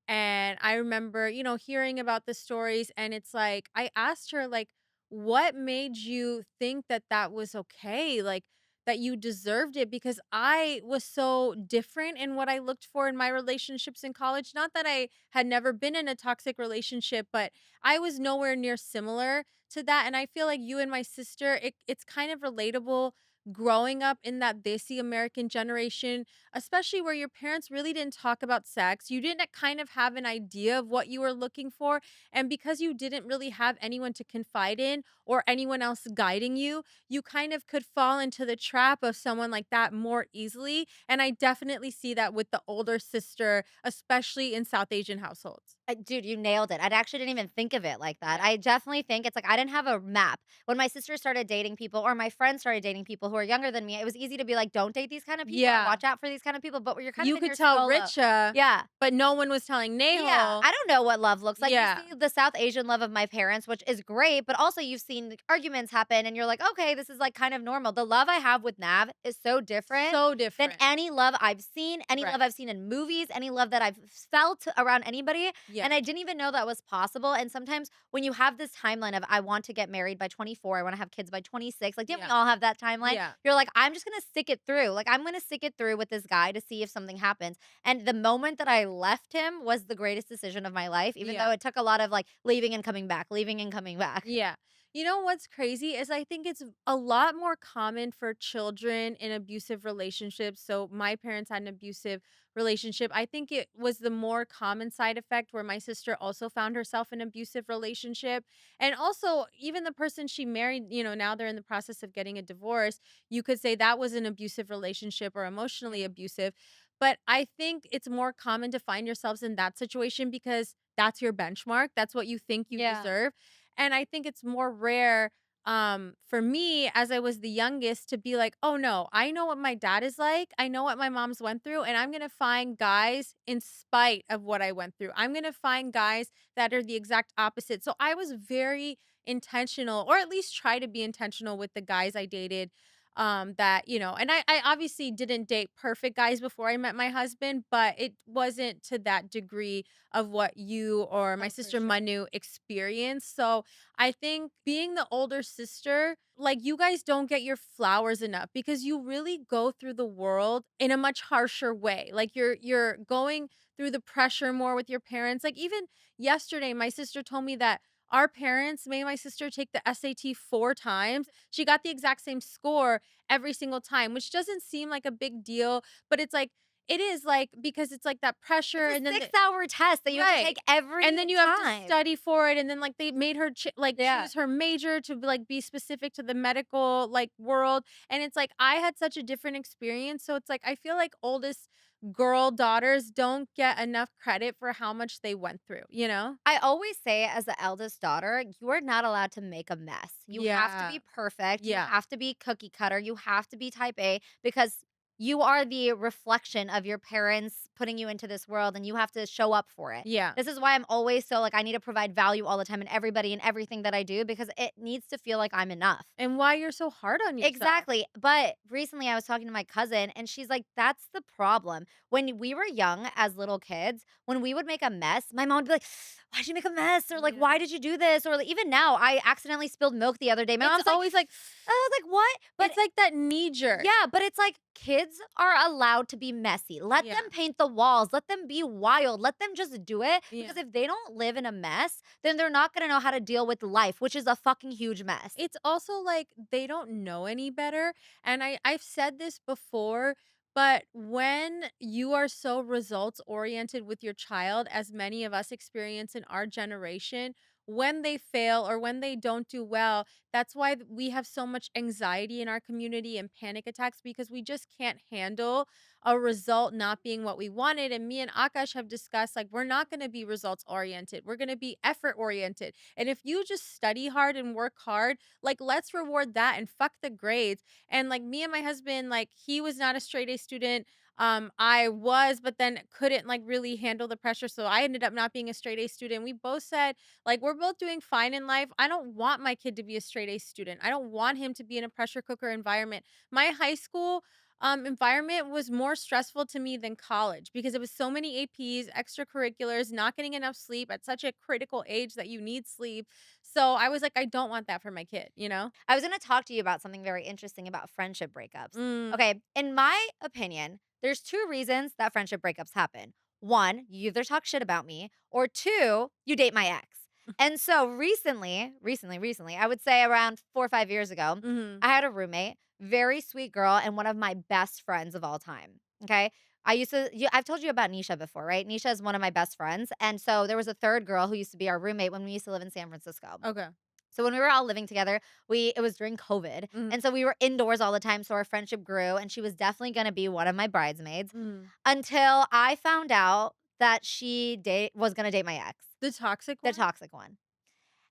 Speaker 2: And I remember, hearing about the stories, and it's like, I asked her, like, what made you think that that was okay? Like, that you deserved it because I was so different in what I looked for in my relationships in college. Not that I had never been in a toxic relationship, but I was nowhere near similar to that. And I feel like you and my sister, it's kind of relatable growing up in that Desi American generation, especially where your parents really didn't talk about sex. You didn't kind of have an idea of what you were looking for. And because you didn't really have anyone to confide in or anyone else guiding you, you kind of could fall into the trap of someone like that more easily. And I definitely see that with the older sister, especially in South Asian households.
Speaker 1: Dude, you nailed it. I actually didn't even think of it like that.
Speaker 2: Yeah.
Speaker 1: I definitely think it's like I didn't have a map. When my sister started dating people or my friends started dating people who are younger than me, it was easy to be like, don't date these kind of people or
Speaker 2: Yeah.
Speaker 1: watch out for these kind of people. But you're kind of
Speaker 2: You
Speaker 1: in
Speaker 2: could
Speaker 1: your
Speaker 2: tell
Speaker 1: solo.
Speaker 2: Richa,
Speaker 1: Yeah.
Speaker 2: but no one was telling
Speaker 1: Yeah,
Speaker 2: Nahal.
Speaker 1: I don't know what love looks like. You
Speaker 2: Yeah.
Speaker 1: see the South Asian love of my parents, which is great, but also you've seen the arguments happen and you're like, "Okay, this is like kind of normal." The love I have with Nav is so different
Speaker 2: So
Speaker 1: than
Speaker 2: different.
Speaker 1: any love I've seen, any love
Speaker 2: Right.
Speaker 1: I've seen in movies, any love that I've felt around anybody,
Speaker 2: Yeah.
Speaker 1: and I didn't even know that was possible, and sometimes when you have this timeline of I want to get married by 24, I wanna have kids by 26, like, didn't we
Speaker 2: Yeah.
Speaker 1: all have that timeline?
Speaker 2: Yeah.
Speaker 1: You're like, "I'm just gonna stick it through." Like, I'm gonna stick it through with this guy to see if something happens. And the moment that I left him was the greatest decision of my life, even though
Speaker 2: Yeah.
Speaker 1: it took a lot of, like, leaving and coming back, leaving and coming back.
Speaker 2: Yeah. You know what's crazy is I think it's a lot more common for children in abusive relationships. So my parents had an abusive relationship. I think it was the more common side effect where my sister also found herself in an abusive relationship. And also even the person she married, now they're in the process of getting a divorce. You could say that was an abusive relationship or emotionally
Speaker 1: Yeah.
Speaker 2: abusive. But I think it's more common to find yourselves in that situation because that's your benchmark. That's what you think you
Speaker 1: Yeah.
Speaker 2: deserve. And I think it's more rare for me as I was the youngest to be like, "Oh no, I know what my dad is like. I know what my mom's went through and I'm going to find guys in spite of what I went through. I'm going to find guys that are the exact opposite." So I was very intentional or at least try to be intentional with the guys I dated that and I obviously didn't date perfect guys before I met my husband, but it wasn't to that degree of what you or my
Speaker 1: Oh, for
Speaker 2: sister
Speaker 1: sure.
Speaker 2: Manu experienced. So I think being the older sister, like you guys don't get your flowers enough because you really go through the world in a much harsher way. Like you're going through the pressure more with your parents. Like even yesterday, my sister told me that our parents made my sister take the SAT 4 times. She got the exact same score every single time, which doesn't seem like a big deal, but it's like it is like because it's like that pressure
Speaker 1: It's a
Speaker 2: and then
Speaker 1: 6-hour test that you have to
Speaker 2: right.
Speaker 1: take every
Speaker 2: And then you have to
Speaker 1: time.
Speaker 2: study for it, and then, like, they made her
Speaker 1: Yeah.
Speaker 2: choose her major to, like, be specific to the medical, like, world, and it's like, I had such a different experience, so it's like, I feel like oldest girl daughters don't get enough credit for how much they went through, you know?
Speaker 1: I always say as the eldest daughter, you are not allowed to make a mess. You have to
Speaker 2: Yeah.
Speaker 1: be perfect. You
Speaker 2: Yeah.
Speaker 1: have to be cookie cutter. You have to be type A because you are the reflection of your parents putting you into this world and you have to show up for it.
Speaker 2: Yeah.
Speaker 1: This is why I'm always so like I need to provide value all the time in everybody and everything that I do because it needs to feel like I'm enough.
Speaker 2: And why you're so hard on yourself.
Speaker 1: Exactly. But recently I was talking to my cousin and she's like, that's the problem. When we were young as little kids, when we would make a mess, my mom would be like, why'd you make a mess? Or like, why
Speaker 2: Yeah.
Speaker 1: did you do this? Or like, even now, I accidentally spilled milk the other day. My
Speaker 2: It's
Speaker 1: mom's like,
Speaker 2: always like
Speaker 1: I was like, what? But
Speaker 2: it's like that knee jerk.
Speaker 1: yeah, but it's like kids are allowed to be messy. Let
Speaker 2: Yeah.
Speaker 1: them paint the walls. Let them be wild. Let them just do it.
Speaker 2: Yeah.
Speaker 1: Because if they don't live in a mess, then they're not going to know how to deal with life, which is a fucking huge mess.
Speaker 2: It's also like they don't know any better. And I've said this before, but when you are so results oriented with your child, as many of us experience in our generation, when they fail or when they don't do well, that's why we have so much anxiety in our community and panic attacks because we just can't handle a result not being what we wanted. And me and Akash have discussed like we're not going to be results oriented. We're going to be effort oriented. And if you just study hard and work hard, like let's reward that and fuck the grades. And like me and my husband, like he was not a straight A student. I was, but then couldn't like really handle the pressure. So I ended up not being a straight A student. We both said, like, we're both doing fine in life. I don't want my kid to be a straight A student. I don't want him to be in a pressure cooker environment. My high school environment was more stressful to me than college because it was so many APs, extracurriculars, not getting enough sleep at such a critical age that you need sleep. So I was like, I don't want that for my kid, you know?
Speaker 1: I was going to talk to you about something very interesting about friendship breakups.
Speaker 2: Mm,
Speaker 1: Okay, in my opinion, there's two reasons that friendship breakups happen. One, you either talk shit about me, or two, you date my ex. And so recently, I would say around 4 or 5 years ago,
Speaker 2: mhm.
Speaker 1: I had a roommate, very sweet girl, and one of my best friends of all time. Okay. I've told you about Nisha before, right? Nisha is one of my best friends. And so there was a third girl who used to be our roommate when we used to live in San Francisco.
Speaker 2: Okay.
Speaker 1: So when we were all living together, it was during COVID,
Speaker 2: Mhm,
Speaker 1: and so we were indoors all the time, so our friendship grew, and she was definitely gonna be one of my bridesmaids
Speaker 2: mhm.
Speaker 1: until I found out that was gonna date my ex,
Speaker 2: The toxic
Speaker 1: the
Speaker 2: one?
Speaker 1: toxic one.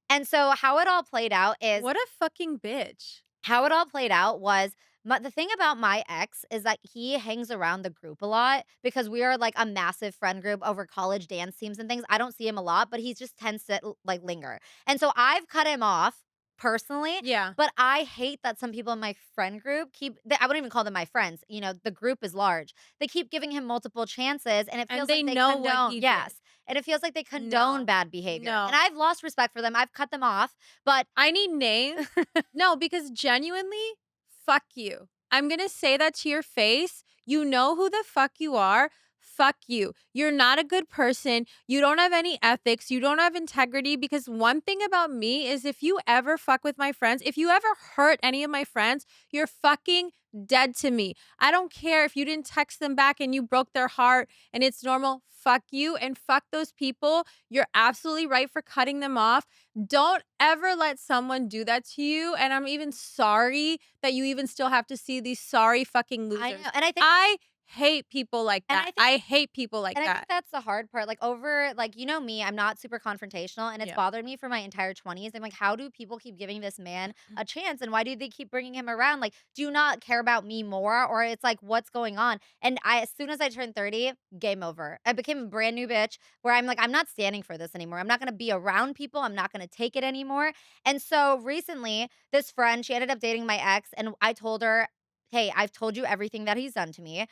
Speaker 1: And so how it all played out is
Speaker 2: What a fucking bitch.
Speaker 1: how it all played out was the thing about my ex is that he hangs around the group a lot because we are like a massive friend group over college dance teams and things. I don't see him a lot, but he just tends to like linger. And so I've cut him off personally,
Speaker 2: Yeah.
Speaker 1: but I hate that some people in my friend group I wouldn't even call them my friends. You know, the group is large. They keep giving him multiple chances and it
Speaker 2: And
Speaker 1: feels
Speaker 2: they
Speaker 1: like they
Speaker 2: know what
Speaker 1: condone,
Speaker 2: he did.
Speaker 1: yes. And it feels like they condone
Speaker 2: No.
Speaker 1: bad behavior. And
Speaker 2: No.
Speaker 1: I've lost respect for them. I've cut them off, but
Speaker 2: I need names. No, because genuinely, fuck you. I'm gonna say that to your face. You know who the fuck you are. Fuck you. You're not a good person. You don't have any ethics. You don't have integrity. Because one thing about me is if you ever fuck with my friends, if you ever hurt any of my friends, you're fucking dead to me. I don't care if you didn't text them back and you broke their heart and it's normal. Fuck you and fuck those people. You're absolutely right for cutting them off. Don't ever let someone do that to you, and I'm even sorry that you even still have to see these sorry fucking
Speaker 1: I
Speaker 2: losers.
Speaker 1: know. And I think
Speaker 2: I hate people like
Speaker 1: and
Speaker 2: that.
Speaker 1: I think
Speaker 2: I hate people like
Speaker 1: And I think
Speaker 2: that.
Speaker 1: that's the hard part, like, over like, you know me, I'm not super confrontational, and it's
Speaker 2: Yeah.
Speaker 1: bothered me for my entire 20s. I'm like, "How do people keep giving this man a chance, and why do they keep bringing him around? Like, do you not care about me more?" Or it's like, "What's going on?" And as soon as I turned 30, game over. I became a brand new bitch where I'm like, "I'm not standing for this anymore. I'm not gonna be around people. I'm not gonna take it anymore." And so recently, this friend, she ended up dating my ex, and I told her, "Hey, I've told you everything that he's done to me.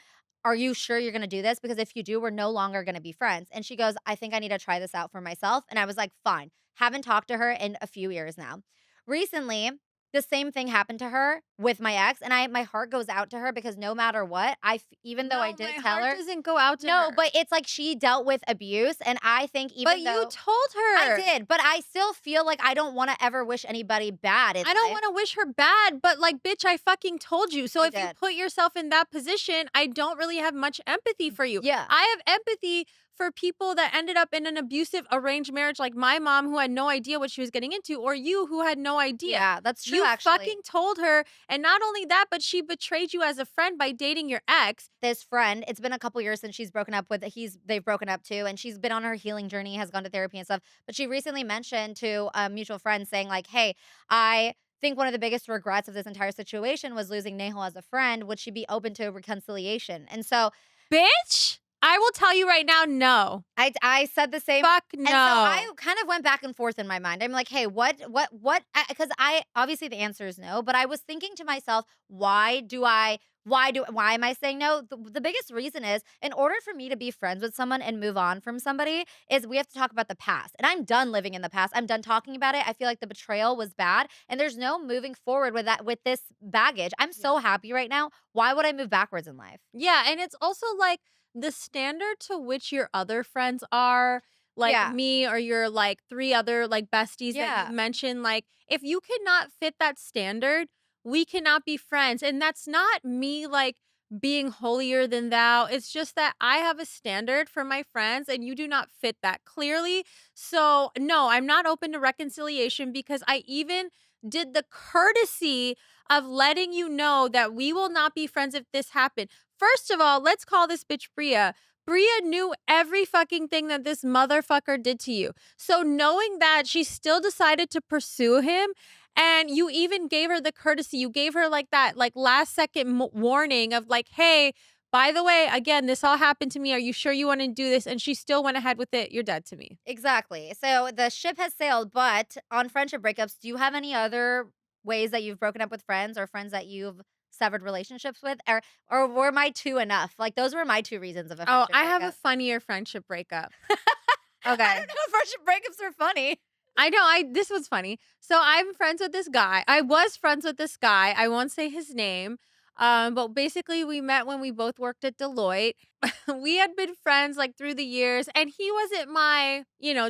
Speaker 1: Are you sure you're gonna do this? Because if you do, we're no longer gonna be friends." And she goes, "I think I need to try this out for myself." And I was like, "Fine." Haven't talked to her in a few years now. Recently, the same thing happened to her with my ex, and my heart goes out to her because no matter what, even though I
Speaker 2: No, my
Speaker 1: did tell
Speaker 2: heart
Speaker 1: her
Speaker 2: doesn't go out to
Speaker 1: no,
Speaker 2: her.
Speaker 1: but it's like she dealt with abuse, and I think
Speaker 2: But
Speaker 1: even
Speaker 2: you
Speaker 1: though
Speaker 2: told
Speaker 1: I
Speaker 2: her.
Speaker 1: did, but I still feel like I don't wanna ever wish anybody bad in
Speaker 2: I don't
Speaker 1: life.
Speaker 2: wanna wish her bad, but, like, bitch, I fucking told you. So
Speaker 1: I
Speaker 2: if you
Speaker 1: did.
Speaker 2: put yourself in that position, I don't really have much empathy for you.
Speaker 1: Yeah.
Speaker 2: I have empathy for people that ended up in an abusive arranged marriage, like my mom, who had no idea what she was getting into, or you, who had no idea.
Speaker 1: Yeah, that's true,
Speaker 2: You
Speaker 1: actually.
Speaker 2: fucking told her, and not only that, but she betrayed you as a friend by dating your ex.
Speaker 1: This friend, it's been a couple years since she's broken up with they've broken up too, and she's been on her healing journey, has gone to therapy and stuff. But she recently mentioned to a mutual friend saying, like, "Hey, I think one of the biggest regrets of this entire situation was losing Nahal as a friend. Would she be open to reconciliation? And so
Speaker 2: Bitch, I will tell you right now, no.
Speaker 1: I said the same.
Speaker 2: Fuck
Speaker 1: And so
Speaker 2: no.
Speaker 1: I kind of went back and forth in my mind. I'm like, hey, because I obviously the answer is no, but I was thinking to myself, why am I saying no? The biggest reason is in order for me to be friends with someone and move on from somebody is we have to talk about the past. And I'm done living in the past. I'm done talking about it. I feel like the betrayal was bad and there's no moving forward with this baggage. I'm so
Speaker 2: Yeah.
Speaker 1: happy right now. Why would I move backwards in life?
Speaker 2: Yeah, and it's also like the standard to which your other friends are, like
Speaker 1: Yeah.
Speaker 2: me or your like three other like besties that you've
Speaker 1: Yeah.
Speaker 2: mentioned, like if you cannot fit that standard, we cannot be friends. And that's not me like being holier than thou. It's just that I have a standard for my friends and you do not fit that clearly. So, no, I'm not open to reconciliation because I even did the courtesy of letting you know that we will not be friends if this happened. First of all, let's call this bitch Bria. Bria knew every fucking thing that this motherfucker did to you. So knowing that, she still decided to pursue him. And you even gave her the courtesy. You gave her like that, like last second warning of like, hey, by the way, again, this all happened to me. Are you sure you want to do this? And she still went ahead with it. You're dead to me.
Speaker 1: Exactly. So the ship has sailed, but on friendship breakups, do you have any other ways that you've broken up with friends or friends that you've severed relationships with? Or were my two enough? Like those were my two reasons of a
Speaker 2: Oh,
Speaker 1: friendship
Speaker 2: I have a
Speaker 1: breakup.
Speaker 2: funnier friendship breakup.
Speaker 1: I
Speaker 2: Okay.
Speaker 1: don't know if friendship breakups are funny.
Speaker 2: I know. This was funny. So I'm friends with this guy. I was friends with this guy. I won't say his name. But basically we met when we both worked at Deloitte. We had been friends like through the years, and he wasn't my,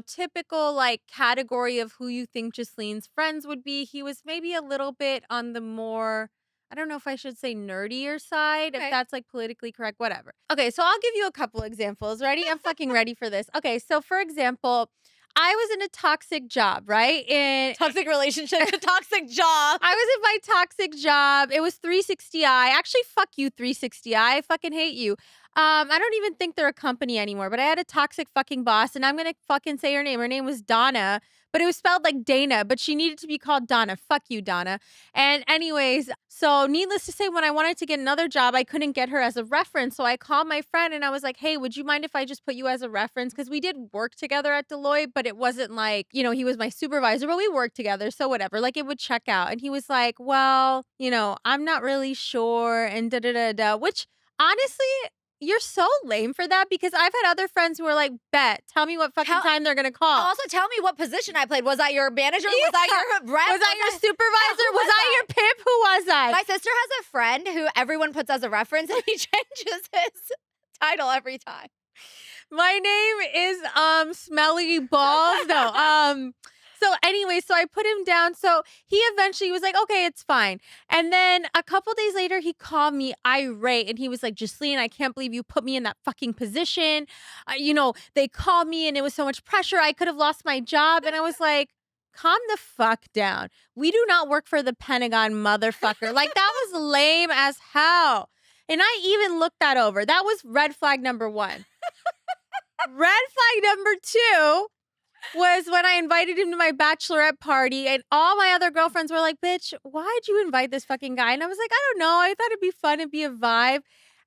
Speaker 2: typical like category of who you think Jocelyn's friends would be. He was maybe a little bit on the more, I don't know if I should say nerdier side, if
Speaker 1: Okay.
Speaker 2: that's like politically correct, whatever. Okay, so I'll give you a couple examples. Ready? I'm fucking ready for this. Okay, so for example, I was in a toxic job, right? And
Speaker 1: Toxic relationship to toxic job.
Speaker 2: I was in my toxic job. It was 360i. Actually, fuck you, 360i. I fucking hate you. I don't even think they're a company anymore, but I had a toxic fucking boss, and I'm gonna fucking say her name. Her name was Donna, but it was spelled like Dana, but she needed to be called Donna. Fuck you, Donna. And anyways, so needless to say, when I wanted to get another job, I couldn't get her as a reference. So I called my friend and I was like, hey, would you mind if I just put you as a reference? Because we did work together at Deloitte, but it wasn't like, he was my supervisor, but we worked together. So whatever, like it would check out. And he was like, well, I'm not really sure. And da da da da, which honestly, you're so lame for that because I've had other friends who are like, bet, tell me what fucking time they're going to call.
Speaker 1: Also, tell me what position I played. Was I your manager? Was I your rep?
Speaker 2: Was I your supervisor? Was I your pimp? Who was I?
Speaker 1: My sister has a friend who everyone puts as a reference and he changes his title every time.
Speaker 2: My name is Smelly Balls. No. So anyway, so I put him down. So he eventually was like, okay, it's fine. And then a couple days later, he called me irate and he was like, Jocelyn, I can't believe you put me in that fucking position. They called me and it was so much pressure. I could have lost my job. And I was like, calm the fuck down. We do not work for the Pentagon, motherfucker. Like that was lame as hell. And I even looked that over. That was red flag number 1. Red flag number 2 was when I invited him to my bachelorette party and all my other girlfriends were like, bitch, why'd you invite this fucking guy? And I was like, I don't know. I thought it'd be fun. It'd be a vibe.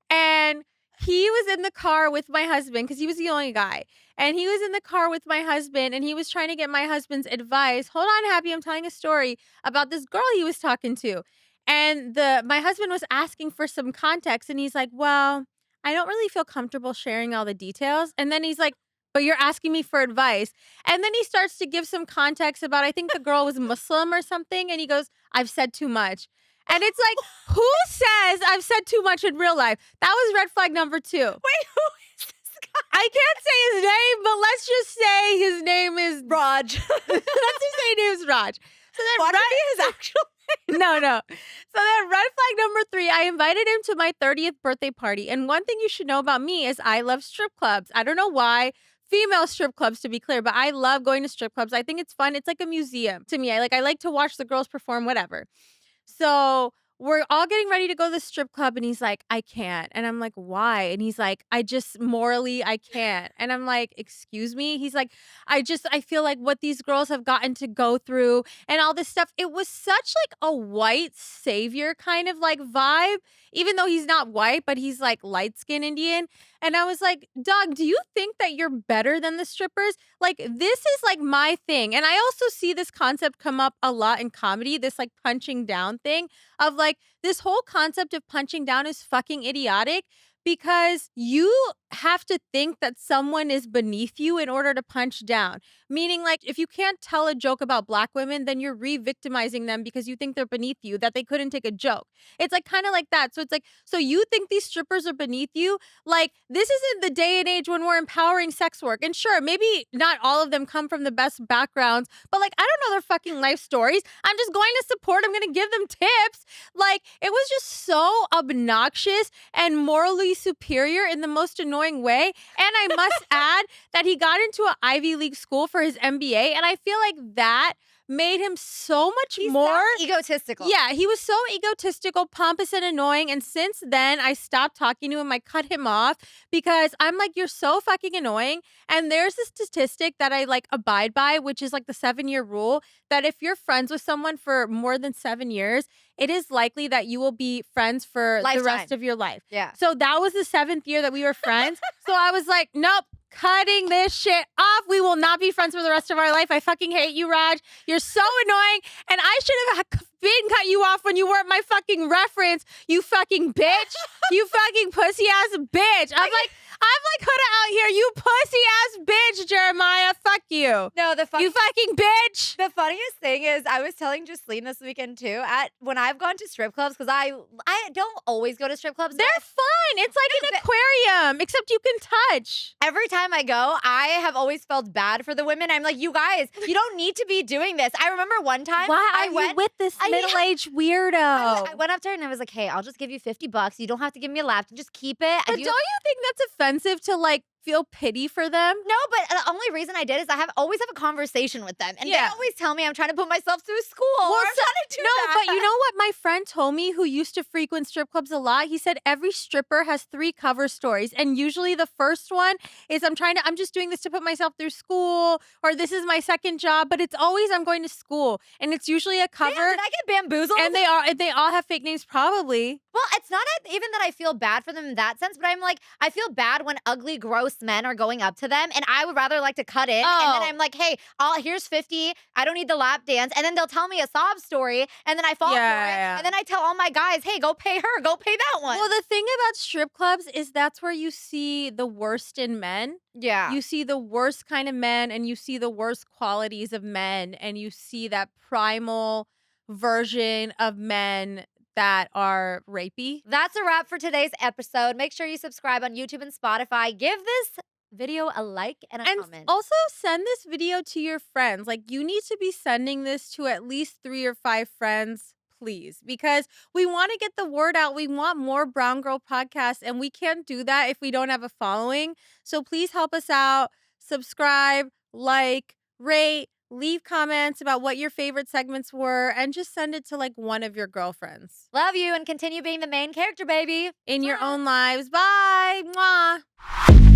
Speaker 2: And he was in the car with my husband because he was the only guy. And he was in the car with my husband and he was trying to get my husband's advice. Hold on, Happy. I'm telling a story about this girl he was talking to. And my husband was asking for some context and he's like, well, I don't really feel comfortable sharing all the details. And then he's like, but you're asking me for advice. And then he starts to give some context about, I think the girl was Muslim or something. And he goes, I've said too much. And it's like, who says I've said too much in real life? That was red flag number 2.
Speaker 1: Wait, who is this guy?
Speaker 2: I can't say his name, but let's just say his name is
Speaker 1: Raj.
Speaker 2: let's just say his name is Raj. So then
Speaker 1: What is his actual name?
Speaker 2: No. So then red flag number 3, I invited him to my 30th birthday party. And one thing you should know about me is I love strip clubs. I don't know why. Female strip clubs, to be clear, but I love going to strip clubs. I think it's fun. It's like a museum to me. I like to watch the girls perform, whatever. So we're all getting ready to go to the strip club and he's like, "I can't." And I'm like, "Why?" And he's like, "I just morally I can't." And I'm like, "Excuse me?" He's like, I feel like what these girls have gotten to go through and all this stuff." It was such like a white savior kind of like vibe, even though he's not white, but he's like light-skinned Indian. And I was like, "Dog, do you think that you're better than the strippers? Like, this is like my thing." And I also see this concept come up a lot in comedy, this like punching down thing of like this whole concept of punching down is fucking idiotic because you have to think that someone is beneath you in order to punch down. Meaning, like, if you can't tell a joke about black women, then you're re victimizing them because you think they're beneath you, that they couldn't take a joke. It's like kind of like that. So it's like, so you think these strippers are beneath you? Like, this isn't the day and age when we're empowering sex work. And sure, maybe not all of them come from the best backgrounds, but like, I don't know their fucking life stories. I'm just going to support, I'm going to give them tips. Like, it was just so obnoxious and morally superior in the most annoying way. And I must add that he got into an Ivy League school for his MBA. And I feel like that made him so much
Speaker 1: He
Speaker 2: more
Speaker 1: sounds egotistical.
Speaker 2: Yeah, he was so egotistical, pompous, and annoying. And since then, I stopped talking to him. I cut him off because I'm like, you're so fucking annoying. And there's a statistic that I like abide by, which is like the 7-year rule that if you're friends with someone for more than 7 years, it is likely that you will be friends for the rest of your life.
Speaker 1: Yeah.
Speaker 2: So that was the 7th year that we were friends. So I was like, nope. Cutting this shit off. We will not be friends for the rest of our life. I fucking hate you, Raj. You're so annoying. And I should have been cut you off when you weren't my fucking reference, you fucking bitch. You fucking pussy ass bitch. I'm like Huda out here. You pussy ass bitch, Jeremiah. Fuck you.
Speaker 1: No,
Speaker 2: you fucking bitch.
Speaker 1: The funniest thing is I was telling Justine this weekend too, when I've gone to strip clubs, because I don't always go to strip clubs.
Speaker 2: They're fun. It's like an aquarium, except you can touch.
Speaker 1: Every time I go, I have always felt bad for the women. I'm like, you guys, you don't need to be doing this. I remember one time
Speaker 2: I went with this middle-aged weirdo.
Speaker 1: I went up to her and I was like, hey, I'll just give you $50. You don't have to give me a lap. Just keep it.
Speaker 2: But don't you think that's offensive to like feel pity for them?
Speaker 1: No, but the only reason I did is I always have a conversation with them. And they always tell me I'm trying to put myself through school.
Speaker 2: Well,
Speaker 1: or I'm trying to do that.
Speaker 2: But you know what my friend told me who used to frequent strip clubs a lot? He said every stripper has 3 cover stories. And usually the first one is I'm just doing this to put myself through school, or this is my second job. But it's always I'm going to school. And it's usually a cover.
Speaker 1: Damn, did I get bamboozled?
Speaker 2: And they all have fake names probably.
Speaker 1: Well, it's not even that I feel bad for them in that sense, but I'm like, I feel bad when ugly, gross men are going up to them, and I would rather like to cut in, and then I'm like, hey, here's 50, I don't need the lap dance, and then they'll tell me a sob story, and then I fall for it, and then I tell all my guys, hey, go pay her, go pay that one.
Speaker 2: Well, the thing about strip clubs is that's where you see the worst in men.
Speaker 1: Yeah.
Speaker 2: You see the worst kind of men, and you see the worst qualities of men, and you see that primal version of men that are rapey.
Speaker 1: That's a wrap for today's episode. Make sure you subscribe on YouTube and Spotify. Give this video a like and a comment.
Speaker 2: Also send this video to your friends. Like, you need to be sending this to at least 3 or 5 friends, please, because we want to get the word out. We want more Brown Girl podcasts, and we can't do that if we don't have a following. So please help us out. Subscribe, like, rate, leave comments about what your favorite segments were, and just send it to like one of your girlfriends.
Speaker 1: Love you, and continue being the main character, baby.
Speaker 2: In your own lives. Bye. Mwah.